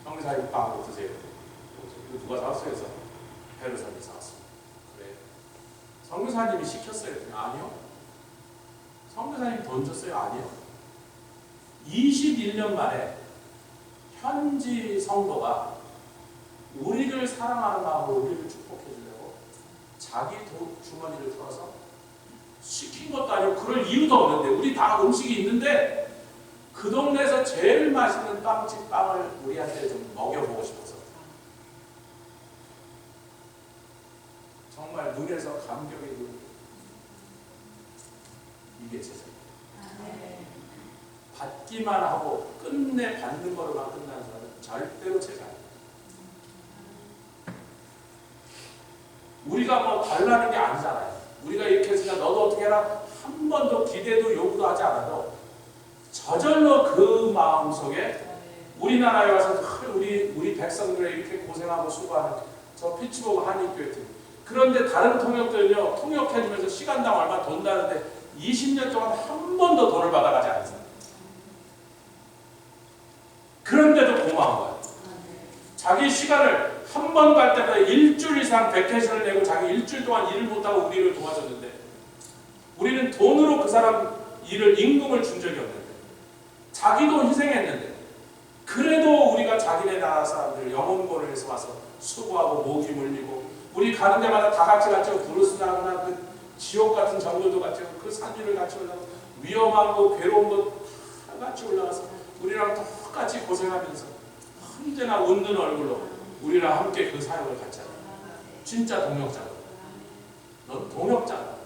선교사님 빵으로 드세요. 누가 사왔어요? 그래서 헤르손이 사왔습니다. 그래 선교사님이 시켰어요? 아니요. 선교사님이 돈 줬어요? 아니요. 21년 만에 현지 성도가 우리를 사랑하는 마음으로 우리를 축복해 주려고 자기 주머니를 풀어서 시킨 것도 아니고 그럴 이유도 없는데 우리 다 음식이 있는데 그 동네에서 제일 맛있는 빵집 빵을 우리한테 좀 먹여보고 싶어서 정말 눈에서 감격이 흐르고 이게 제자입니다. 받기만 하고 끝내 받는 거로만 끝나는 사람은 절대로 제자 아닙니다. 우리가 뭐 달라는 게 아니잖아요. 우리가 이렇게 했으니까 너도 어떻게 해라 한 번도 기대도 요구도 하지 않아도 저절로 그 마음속에 우리나라에 와서 우리 백성들이 이렇게 고생하고 수고하는 저 피츠버그 한인교회 팀 그런데 다른 통역들은요 통역해주면서 시간당 얼마 돈 다는데 20년 동안 한 번도 돈을 받아가지 않습니다. 그런데도 고마운 거예요. 자기 시간을 한 번 갈 때마다 일주일 이상 베케이션을 내고 자기 일주일 동안 일을 못하고 우리를 도와줬는데 우리는 돈으로 그 사람 임금을 준 적이 없는데 자기도 희생했는데 그래도 우리가 자기네 나라 사람들 영혼권을 해서 와서 수고하고 목이 물리고 우리 가는 데마다 다 같이 갔죠. 브루스나나 그 지옥 같은 정글도 갔죠. 그 산 위를 같이 올라가고 위험한 거 괴로운 거 다 같이 올라가서 우리랑 똑같이 고생하면서 언제나 웃는 얼굴로 우리랑 함께 그 사역을 같이 하자. 진짜 동역자다. 넌 동역자다.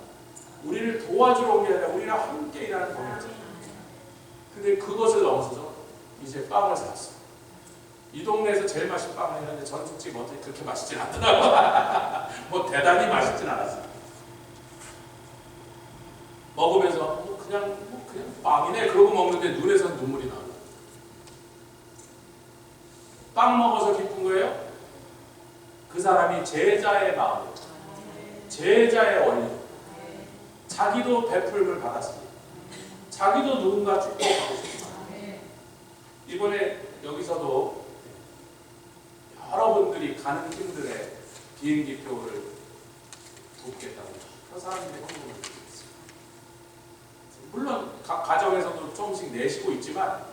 우리를 도와주러 온 게 아니라 우리랑 함께 일하는 동역자다. 근데 그것을 넘어서서 이제 빵을 사왔어. 이 동네에서 제일 맛있는 빵을 했는데 전국집 어떻게 그렇게 맛있진 않더라고. 뭐 대단히 맛있진 않았어. 먹으면서 그냥 빵이네 그러고 먹는데 눈에서 눈물이 나와. 빵 먹어서 기쁜 거예요? 그 사람이 제자의 마음, 제자의 원리, 자기도 베풀음을 받았으니 자기도 누군가 축복하고 싶다. 이번에 여기서도 여러분들이 가는 힘들에 비행기표를 돕겠다고 그 사람들의 헌금을 드리겠습니다. 물론 각 가정에서도 조금씩 내시고 있지만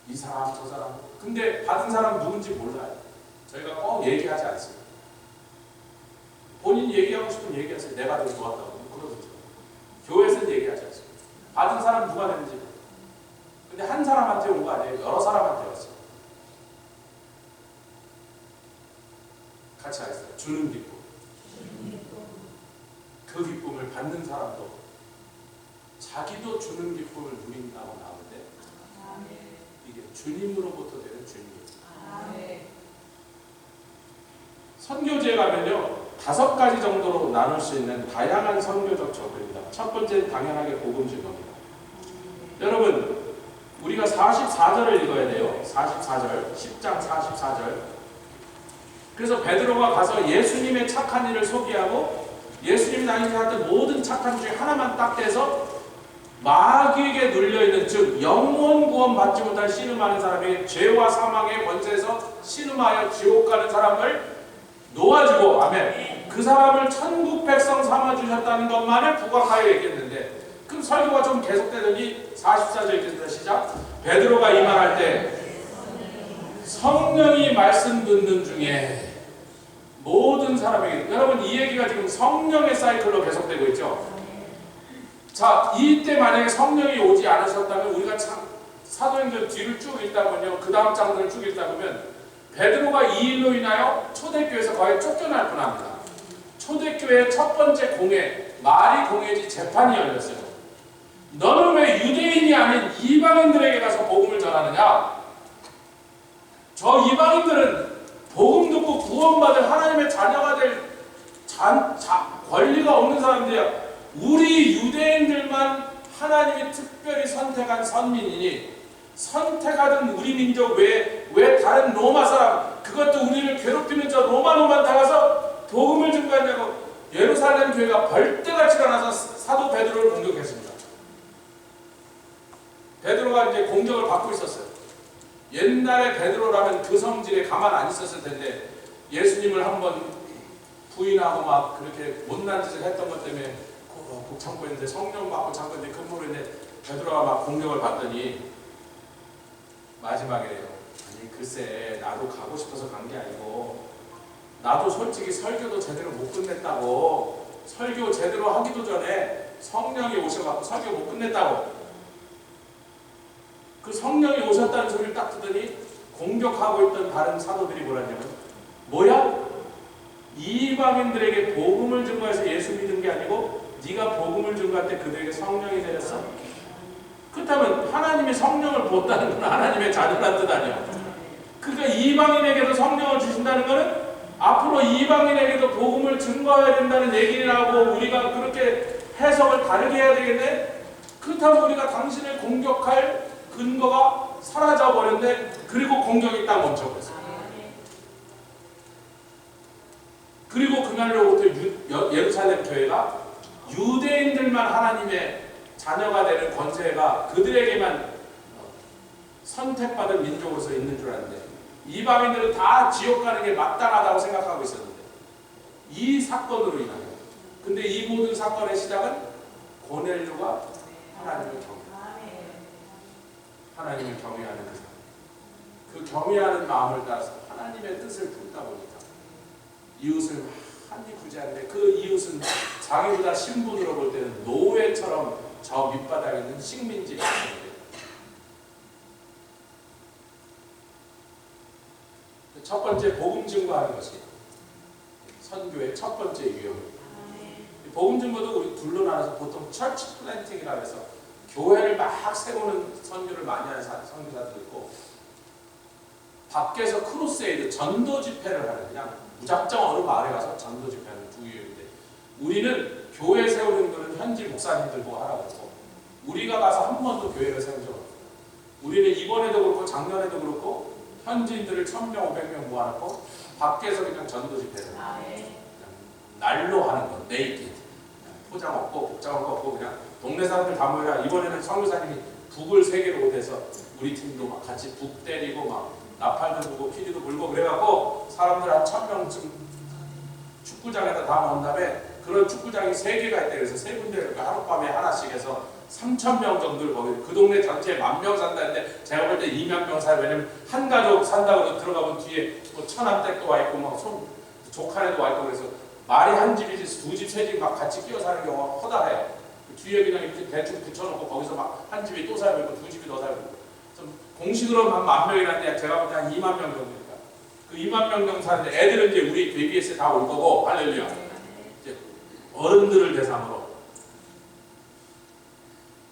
이 사람 저 사람 근데 받은 사람 누군지 몰라요. 저희가 꼭 얘기하지 않습니다. 본인 얘기하고 싶으면 얘기하세요. 내가 더 도왔다고 그러든지. 교회에서는 얘기하지 않습니다. 받은 사람 누가 되는지. 근데 한 사람한테 온 거 아니에요. 여러 사람한테 왔어요. 같이 하겠어요. 주는 기쁨. 그 기쁨을 받는 사람도 자기도 주는 기쁨을 누린다고 나오는데 이게 주님으로부터 되는 주님. 선교지에 가면요 5가지 정도로 나눌 수 있는 다양한 선교적 적입니다. 첫 번째는 당연하게 복음 증거입니다. 여러분 우리가 44절을 읽어야 돼요. 44절 10장 44절. 그래서 베드로가 가서 예수님의 착한 일을 소개하고 예수님이 다니셨던 모든 착한 중에 하나만 딱 떼서 마귀에게 눌려있는 즉 영원 구원 받지 못한 신음하는 사람이 죄와 사망의 권세에서 신음하여 지옥 가는 사람을 놓아주고 아멘 그 사람을 천국 백성 삼아주셨다는 것만을 부각하여 얘기했는데 그럼 설교가 좀 계속되더니 44절 읽겠습니다. 시작. 베드로가 이 말할 때 성령이 말씀 듣는 중에 모든 사람에게 여러분 이 얘기가 지금 성령의 사이클로 계속되고 있죠. 자 이때 만약에 성령이 오지 않으셨다면 우리가 참 사도행전 뒤를 쭉 읽다 보면요 그 다음 장들을 쭉 읽다 보면 베드로가 이 일로 인하여 초대교회에서 거의 쫓겨날 뻔합니다. 초대교회의 첫 번째 공회 마리 공회지 재판이 열렸어요. 너는 왜 유대인이 아닌 이방인들에게 가서 복음을 전하느냐? 저 이방인들은 복음 듣고 구원받을 하나님의 자녀가 될 권리가 없는 사람들이야. 우리 유대인들만 하나님이 특별히 선택한 선민이니 선택하던 우리 민족 왜 다른 로마 사람 그것도 우리를 괴롭히는 저 로마노한테 가서 복음을 증거하냐고 예루살렘 교회가 벌떼같이 일어나서 사도 베드로를 공격했습니다. 베드로가 이제 공격을 받고 있었어요. 옛날에 베드로라면 그 성질에 가만 안 있었을 텐데 예수님을 한번 부인하고 막 그렇게 못난 짓을 했던 것 때문에 꼭 참고 있는데 성령 받고 참고 있는데 근무로 있는데 베드로가 막 공격을 받더니 마지막에요. 아니 글쎄 나도 가고 싶어서 간 게 아니고 나도 솔직히 설교도 제대로 못 끝냈다고 설교 제대로 하기도 전에 성령이 오셔갖고 설교 못 끝냈다고 그 성령이 오셨다는 소리를 딱 듣더니 공격하고 있던 다른 사도들이 뭐라냐면 뭐야? 이방인들에게 복음을 증거해서 예수 믿은 게 아니고 네가 복음을 증거할 때 그들에게 성령이 내렸어? 그렇다면 하나님의 성령을 부었다는 건 하나님의 자녀란 뜻 아니야? 그러니까 이방인에게도 성령을 주신다는 것은 앞으로 이방인에게도 복음을 증거해야 된다는 얘기라고 우리가 그렇게 해석을 다르게 해야 되겠네? 그렇다면 우리가 당신을 공격할 근거가 사라져버렸네. 그리고 공격이 딱 멈춰버렸어요. 그리고 그날로부터 예루살렘 교회가 유대인들만 하나님의 자녀가 되는 권세가 그들에게만 선택받은 민족으로서 있는 줄 알았는데 이방인들은 다 지옥 가는 게 마땅하다고 생각하고 있었는데 이 사건으로 인하여 근데 이 모든 사건의 시작은 고넬료가 하나님을 경외하는 그 사람 그 경외하는 마음을 따라서 하나님의 뜻을 품다 보니까 이웃을 많이 구제하는데 그 이웃은 자기보다 신분으로 볼 때는 노예처럼 저 밑바닥에 있는 식민지를 하는데 첫 번째 복음 증거하는 것이 선교의 첫 번째 유형입니다. 복음 증거도 우리 둘로 나눠서 보통 처치 플랜팅이라고 해서 교회를 막 세우는 선교를 많이 하는 선교사들이 있고 밖에서 크루세이드 전도 집회를 하는 그냥 무작정 어느 마을에 가서 전도 집회하는 두 유형인데 우리는 교회 세우는 거는 현지 목사님들 보고 하라고 하고 우리가 가서 한 번도 교회를 세운 적 없어요. 우리는 이번에도 그렇고 작년에도 그렇고 현지인들을 1000명, 500명 모아놓고 밖에서 그냥 전도 집회를 날로 하는 거, 네이키드. 포장 없고 복장 없고 그냥 동네 사람들 다 모여라. 이번에는 선교사님이 북을 세계로 오대서 우리 팀도 막 같이 북 때리고 막 나팔도 불고 피리도 불고 그래갖고 사람들 한 1000명쯤 축구장에다 다 모은 다음에 그런 축구장이 3개가 있대. 그래서 3군데 하룻밤에 하나씩 해서 3000명 정도를 거기 그 동네 전체에 10,000명 산다는데 제가 볼 때 20,000명 살아요. 왜냐면 한 가족 산다고 들어가면 뒤에 뭐 천안댁도 와 있고 막 조카네도 와 있고 그래서 말이 한 집이지 두 집, 세 집 막 같이 끼어 사는 경우가 허다해요. 뒤에 그냥 이렇게 대충 붙여놓고 거기서 막 한 집이 또 살고 있고 두 집이 더 살고 있고 공식으로 한 10,000명이라는데 제가 볼 때 한 20,000명 정도니까 그 20,000명 정도 사는데 애들은 이제 우리 KBS에 다 올 거고 할렐루야 이제 어른들을 대상으로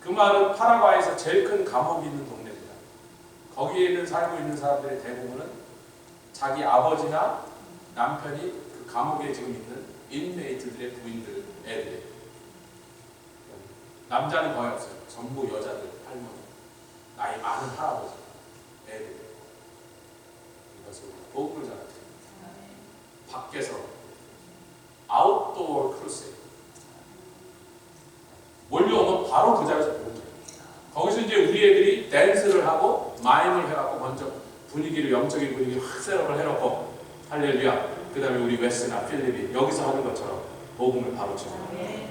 그 마을은 파라과이에서 제일 큰 감옥이 있는 동네입니다. 거기에는 살고 있는 사람들의 대부분은 자기 아버지나 남편이 그 감옥에 지금 있는 인메이트들의 부인들, 애들. 남자는 거의 없어요. 전부 여자들, 할머니, 나이 많은 할아버지, 애들. 이것을 복음을 전하죠. 밖에서 아웃도어 크루세이드. 몰려오면 바로 그 자리에서 복음을 전해요. 거기서 이제 우리 애들이 댄스를 하고 마임을 해갖고 먼저 분위기를 영적인 분위기를 확 셋업을 해놓고 할렐루야. 그 다음에 우리 웨스나 필립이 여기서 하는 것처럼 복음을 바로 전해요.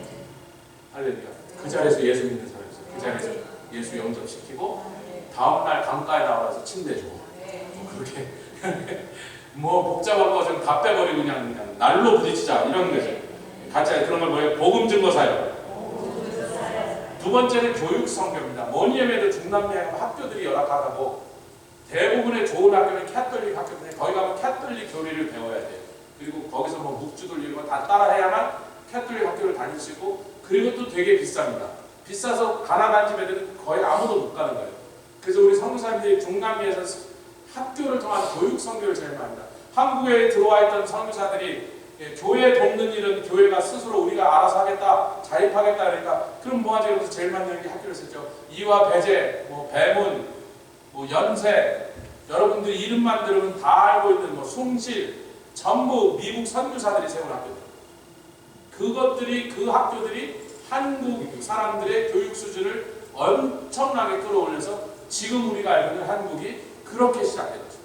할렐루야. 그 자리에서 예수 믿는 사람이 있어요. 그 자리에서 예수 영접시키고 다음날 강가에 나와서 침대주고 그렇게 뭐 복잡한 거 좀 다 빼버리고 그냥 날로 부딪히자 이런 거지. 같이 그런 걸 뭐예요? 복음 증거사요. 두 번째는 교육 성교입니다. 뭐니 해도 중남미에 학교들이 열악하다고 대부분의 좋은 학교는 캐톨릭 학교인데 거기 가면 캐톨릭 교리를 배워야 돼요. 그리고 거기서 뭐 묵주 돌리는 거 다 따라해야만 캐톨릭 학교를 다닐 수 있고 그리고 또 되게 비쌉니다. 비싸서 가난한 집 애들은 거의 아무도 못 가는 거예요. 그래서 우리 선교사님들이 중남미에서 학교를 통한 교육 선교를 제일 많이 합니다. 한국에 들어와 있던 선교사들이 교회 돕는 일은 교회가 스스로 우리가 알아서 하겠다, 자립하겠다 그러니까 그럼 뭐하지? 그래서 제일 많이 여기 학교를 썼죠. 이화 배제, 뭐 배문, 뭐 연세, 여러분들이 이름만 들으면 다 알고 있는 뭐 숭실, 전부 미국 선교사들이 세운 학교들. 그것들이 그 학교들이 한국 사람들의 교육 수준을 엄청나게 끌어올려서 지금 우리가 알고 있는 한국이 그렇게 시작됐죠.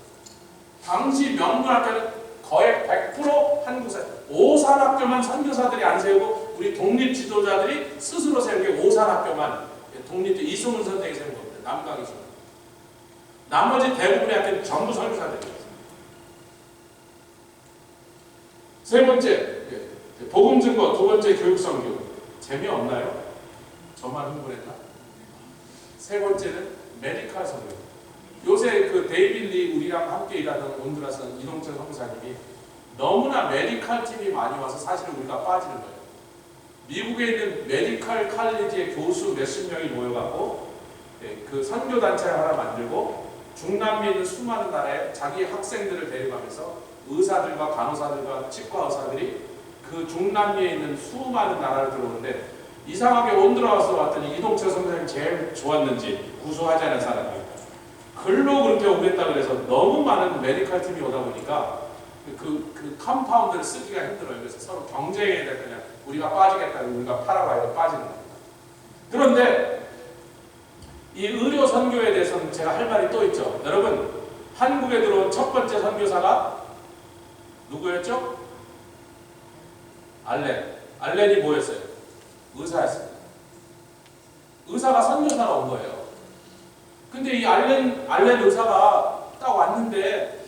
당시 명문학교는 거의 100% 한국사 오산학교만 선교사들이 안 세우고 우리 독립 지도자들이 스스로 세운 게 오산학교만 독립 이승훈 선생이 세운 겁니다. 남강이 선. 나머지 대부분의 학교는 전부 선교사들이었어요. 세 번째 복음 증거, 두 번째 교육 선교. 재미없나요? 저만 흥분했나? 세 번째는 메디컬 선교. 요새 그 데이빗 리 우리랑 함께 일하던 온두라스 이동철 선교사님이 너무나 메디컬 팀이 많이 와서 사실은 우리가 빠지는 거예요. 미국에 있는 메디컬 칼리지의 교수 몇십 명이 모여갖고 그 선교 단체를 하나 만들고 중남미에 있는 수많은 나라에 자기 학생들을 데려가면서 의사들과 간호사들과 치과 의사들이 그 중남미에 있는 수많은 나라를 들어오는데 이상하게 온두라스 왔더니 이동철 선교사님이 제일 좋았는지 구수하지 않은 사람이 글로 그렇게 오겠다 그래서 너무 많은 메디컬 팀이 오다 보니까 그 컴파운드를 쓰기가 힘들어요. 그래서 서로 경쟁해야 될 거냐. 우리가 빠지겠다. 우리가 파라과이로 빠지는 겁니다. 그런데 이 의료 선교에 대해서는 제가 할 말이 또 있죠. 여러분 한국에 들어온 첫 번째 선교사가 누구였죠? 알렌이 뭐였어요? 의사였습니다. 의사가 선교사가 온 거예요. 근데 이 알렌 의사가 딱 왔는데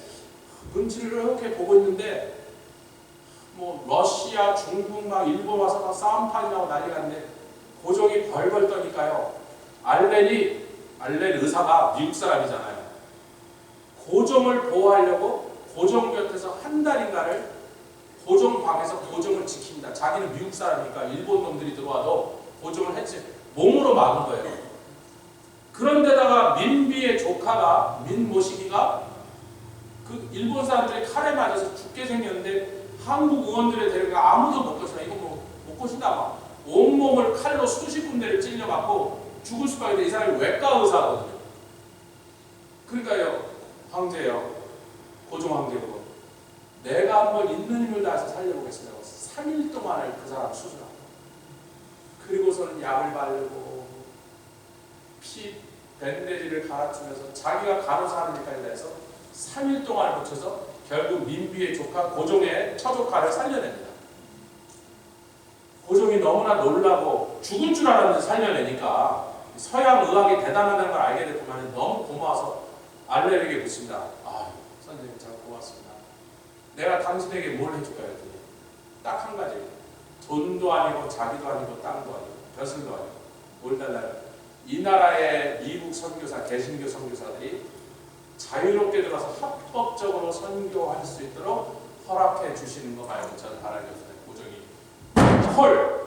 눈치를 이렇게 보고 있는데 뭐 러시아, 중국 막 일본 와서 막 싸움판이 나고 난리가 났는데 고종이 벌벌 떠니까요. 알렌 의사가 미국 사람이잖아요. 고종을 보호하려고 고종 곁에서 한 달인가를 고종 방에서 고종을 지킵니다. 자기는 미국 사람이니까 일본 놈들이 들어와도 고종을 해치 몸으로 막은 거예요. 그런데다가 민비의 조카가 민모시기가 그 일본 사람들이 칼에 맞아서 죽게 생겼는데 한국 의원들의 대우가 아무도 못 고친다. 이거 뭐 못 고친다. 막 온몸을 칼로 수십 군데를 찔려갖고 죽을 수밖에 없는데 이 사람이 외과 의사거든요. 그러니까요, 황제요, 고종 황제고 내가 한번 있는 힘을 다해서 살려보겠습니다. 3일 동안을 그 사람 수술하고 그리고서는 약을 바르고 피 밴데지를 갈아주면서 자기가 간호사 하는 일까지 해서 3일 동안을 거쳐서 결국 민비의 조카 고종의 처조카를 살려냅니다. 고종이 너무나 놀라고 죽을 줄 알았는데 살려내니까 서양 의학이 대단하다는 걸 알게 됐지만 너무 고마워서 알렌에게 묻습니다. 아, 선생님 참 고맙습니다. 내가 당신에게 뭘 해줄까요? 딱 한 가지. 돈도 아니고 자기도 아니고 땅도 아니고 벼슬도 아니고 뭘 달라요? 이 나라의 미국 선교사, 개신교 선교사들이 자유롭게 들어서 합법적으로 선교할 수 있도록 허락해 주시는 거 말고 저는 바라는 것은 고종이 헐!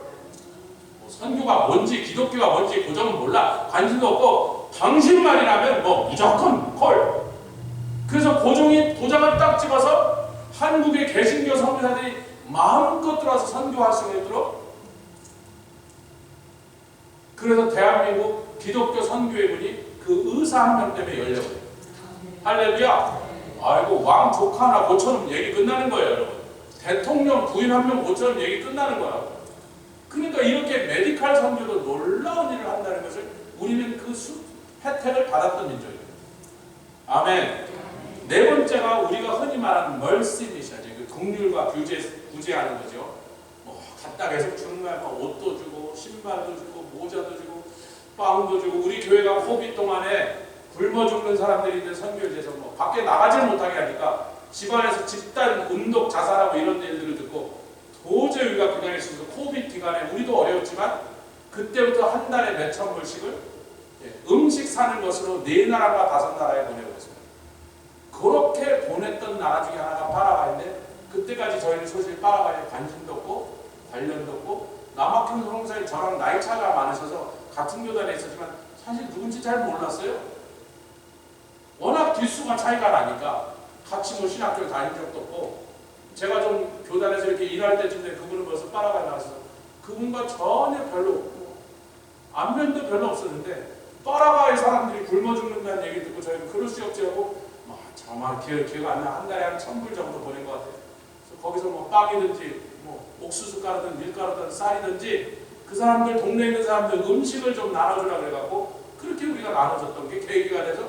뭐 선교가 뭔지 기독교가 뭔지 고종은 몰라. 관심도 없고 당신 말이라면 뭐 무조건 헐! 그래서 고종이 도장을 딱 찍어서 한국의 개신교 선교사들이 마음껏 들어와서 선교할 수 있도록 그래서 대한민국 기독교 선교의 문이 그 의사 한 명 때문에 열려버려요. 할렐루야. 아이고 왕 조카 하나 고쳐놓으면 얘기 끝나는 거예요, 여러분. 대통령 부인 한 명 고쳐놓으면 얘기 끝나는 거라고. 그러니까 이렇게 메디칼 선교도 놀라운 일을 한다는 것을 우리는 그 혜택을 받았던 민족이에요. 아멘. 네 번째가 우리가 흔히 말하는 멀시 미션이죠. 그 긍휼과 구제하는 거죠. 뭐 갖다 계속 주는 거야. 옷도 주고 신발도 주고 모자도 주고 빵도 주고 우리 교회가 코비드 동안에 굶어 죽는 사람들이 있는 선교지에서 뭐 밖에 나가질 못하게 하니까 집안에서 집단 운동 자살하고 이런 일들을 듣고 도저히 우리가 그냥 있어서 코비드 기간에 우리도 어려웠지만 그때부터 한 달에 몇천 불씩을 음식 사는 것으로 4나라가 5나라에 보내고 있습니다. 그렇게 보냈던 나라 중에 하나가 파라과이인데 그때까지 저희는 사실 파라과이에 관심도 없고 관련도 없고 남학교 선교사님 저랑 나이 차가 많으셔서 같은 교단에 있었지만 사실 누군지 잘 몰랐어요. 워낙 기수가 차이가 나니까 같이 뭐 신학교를 다닌 적도 없고 제가 좀 교단에서 이렇게 일할 때쯤 돼 그분은 벌써 파라과이 나와서 그분과 전혀 별로 없고 안면도 별로 없었는데 파라과이 사람들이 굶어 죽는다는 얘기 듣고 저희는 그럴 수 없지 하고 정말 기억 안 나. 한 달에 한 1,000불 정도 보낸 것 같아요. 그래서 거기서 뭐 빵이든지 뭐 옥수수 가루든 밀가루든 쌀이든지 그 사람들 동네에 있는 사람들 음식을 좀 나눠주라 그래갖고 그렇게 우리가 나눠줬던 게 계기가 돼서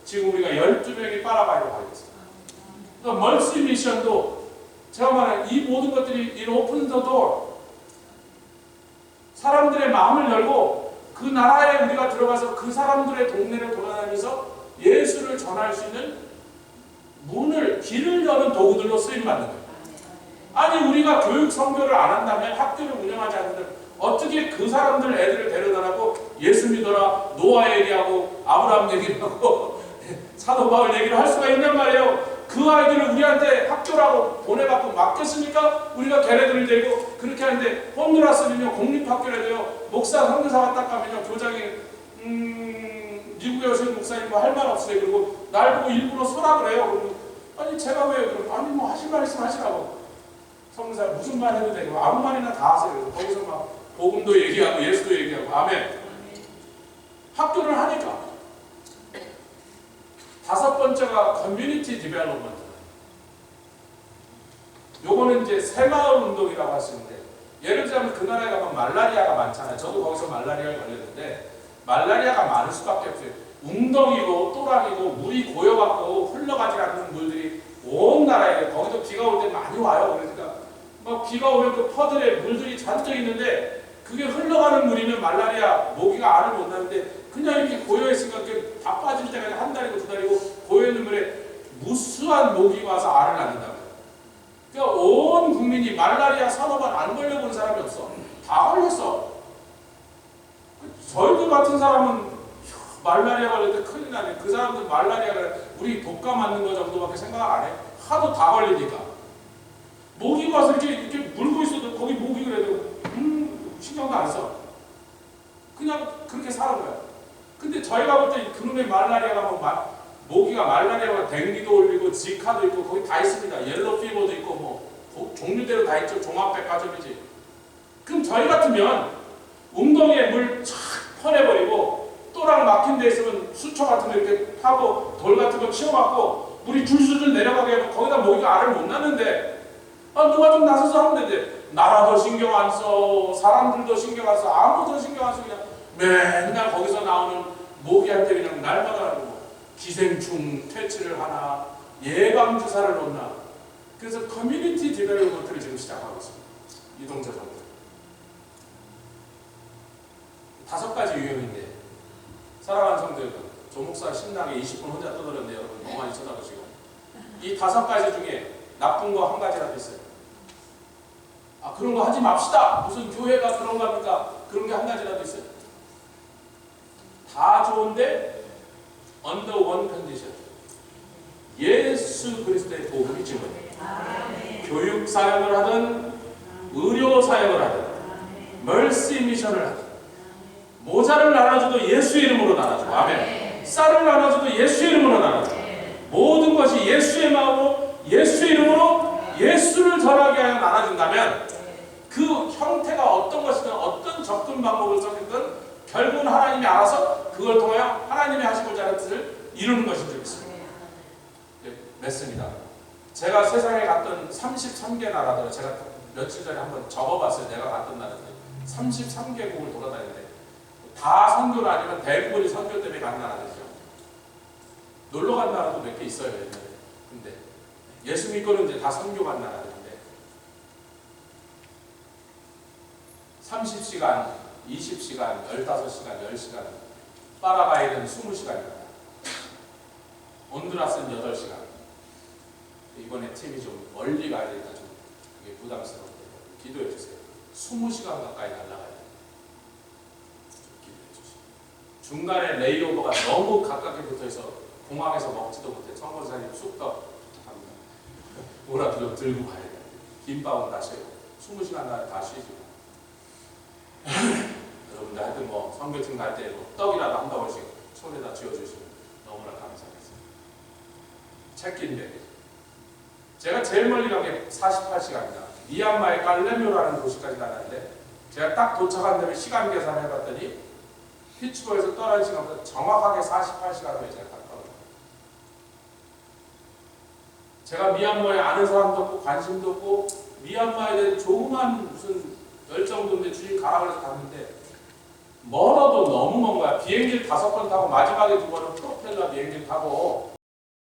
지금 우리가 12명이 파라과이로 가고 있어요. 그러니까 멀시 미션도 제가 말한 이 모든 것들이 이 오픈 더 도어 사람들의 마음을 열고 그 나라에 우리가 들어가서 그 사람들의 동네를 돌아다니면서 예수를 전할 수 있는 길을 여는 도구들로 쓰임받는 거예요. 아니 우리가 교육 선교를 안 한다면 학교를 운영하지 않는다면 어떻게 그 사람들 애들을 데려다라고 예수 믿어라 노아 얘기하고 아브라함 얘기를 하고 사도 바울 얘기를 할 수가 있냔 말이에요. 그 아이들을 우리한테 학교라고 보내갖고 맡겼으니까 우리가 걔네들을 데리고 그렇게 하는데 혼두라스는요 공립학교라도요 목사 선교사가 딱 가면요 교장이 미국에 오신 목사님 뭐 할 말 없어요. 그리고 날 보고 일부러 서라 그래요. 그러면 아니 제가 왜요? 그럼 아니 뭐 하실 말 있으면 하시라고. 성교사 무슨 말 해도 되고 아무 말이나 다 하세요. 거기서 막 복음도 얘기하고 예수도 얘기하고 아멘. 학교를 하니까. 5번째가 커뮤니티 디벨롭먼트. 요거는 이제 새마을 운동이라고 할 수 있는데 예를 들자면 그 나라에 가면 말라리아가 많잖아요. 저도 거기서 말라리아에 걸렸는데 말라리아가 많을 수밖에 없어요. 웅덩이고 또랑이고 물이 고여갖고 흘러가지 않는 물들이 온 나라에 거기도 비가 올 때 많이 와요. 그러니까 막 비가 오면 그 퍼들에 물들이 잔뜩 있는데 그게 흘러가는 물이면 말라리아 모기가 알을 못 낳는데 그냥 이렇게 고여있으니까 그게 다 빠질 때가 1달이고 2달이고 고여있는 물에 무수한 모기가 와서 알을 낳는다고요. 그러니까 온 국민이 말라리아 서너 번 안 걸려본 사람이 없어. 다 걸렸어. 저희들 같은 사람은 말라리아 걸릴 때 큰일 나네. 그 사람들 말라리아가 우리 독감 맞는 거 정도밖에 생각 안 해. 하도 다 걸리니까. 모기 가서 이렇게 물고 있어도 거기 모기 그래도 신경도 안 써. 그냥 그렇게 사는 거야. 근데 저희가 볼 때 그놈의 말라리아가 뭐 모기가 말라리아가 댕기도 올리고 지카도 있고 거기 다 있습니다. 옐로우 피버도 있고 뭐 종류대로 다 있죠. 종합백화점이지. 그럼 저희 같으면 웅덩이에 물 착 퍼내버리고 또랑 막힌 데 있으면 수초 같은 거 이렇게 하고 돌 같은 거 치워갖고 물이 줄줄줄 내려가게 하면 거기다 모기가 알을 못 낳는데 누가 좀 나서서 하면 되는데 나라도 신경 안 써, 사람들도 신경 안 써, 아무도 신경 안 써. 그냥 맨날 거기서 나오는 모기한테 그냥 날마다 뭐 기생충 퇴치를 하나 예방주사를 놓나. 그래서 커뮤니티 디벨롭먼트를 지금 시작하고 있습니다. 이동자 정부 5가지 유형인데 사랑하는 성도 여러분, 조목사 신나게 20분 혼자 떠들었는데 여러분 너무 많이 쳐다보시고 이 5가지 중에 나쁜 거 한 가지라도 있어요. 그런 거 하지 맙시다. 무슨 교회가 그런 겁니까? 그런 게 한 가지라도 있어요. 다 좋은데 under one condition. 예수 그리스도의 복음이 증거돼요. 교육 사역을 하든 의료 사역을 하든 멀시 미션을 하든 모자를 나눠줘도 예수 이름으로 나눠줘. 아멘. 쌀을 나눠줘도 예수 이름으로 나눠줘. 모든 것이 예수의 마음으로 예수 이름으로 예수를 전하게 하여 나눠준다면 그 형태가 어떤 것이든 어떤 접근 방법을 썼든 결국은 하나님이 알아서 그걸 통하여 하나님이 하시고자 하는 뜻을 이루는 것인 줄 믿습니다. 맺습니다. 제가 세상에 갔던 33개 나라들을 제가 며칠 전에 한번 적어봤어요. 내가 갔던 나라들 33개국을 돌아다니는데 다 선교가 아니면 대부분이 선교 때문에 간 나라들이죠. 놀러 간 나라도 몇 개 있어요. 옛날에. 근데 예수 믿고는 이제 다 선교 간 나라들인데 30시간, 20시간, 15시간, 10시간 파라과이는 20시간입니다. 온두라스는 8시간. 이번에 팀이 좀 멀리 가야 되니까 좀 그게 부담스러운데 기도해 주세요. 20시간 가까이 날아가야 돼요. 기도해 주시고 중간에 레이오버가 너무 가깝게 붙어있어 공항에서 먹지도 못해. 청번사님 쑥떡 합니다. 뭐라도 좀 들고 가야 돼요. 김밥은 다 쉬고 20시간 나에 다 쉬지. 여러분들 하여튼 뭐 선교팀 갈 때 뭐 떡이라도 한 덩어리씩 손에다 쥐어주시면 너무나 감사하겠습니다. 체크인백. 제가 제일 멀리 간 게 48시간입니다. 미얀마의 깔레묘라는 도시까지 가는데 제가 딱 도착한 다음에 시간 계산을 해봤더니 피츠버에서 떠나는 시간보다 정확하게 48시간 후에 제가 갔거든요. 제가 미얀마에 아는 사람도 없고 관심도 없고 미얀마에 대한 조그만 무슨 열정도인데 주인 가라 그래서 갔는데 멀어도 너무 먼 거야. 비행기를 5번 타고 마지막에 2번은 프로펠러 비행기를 타고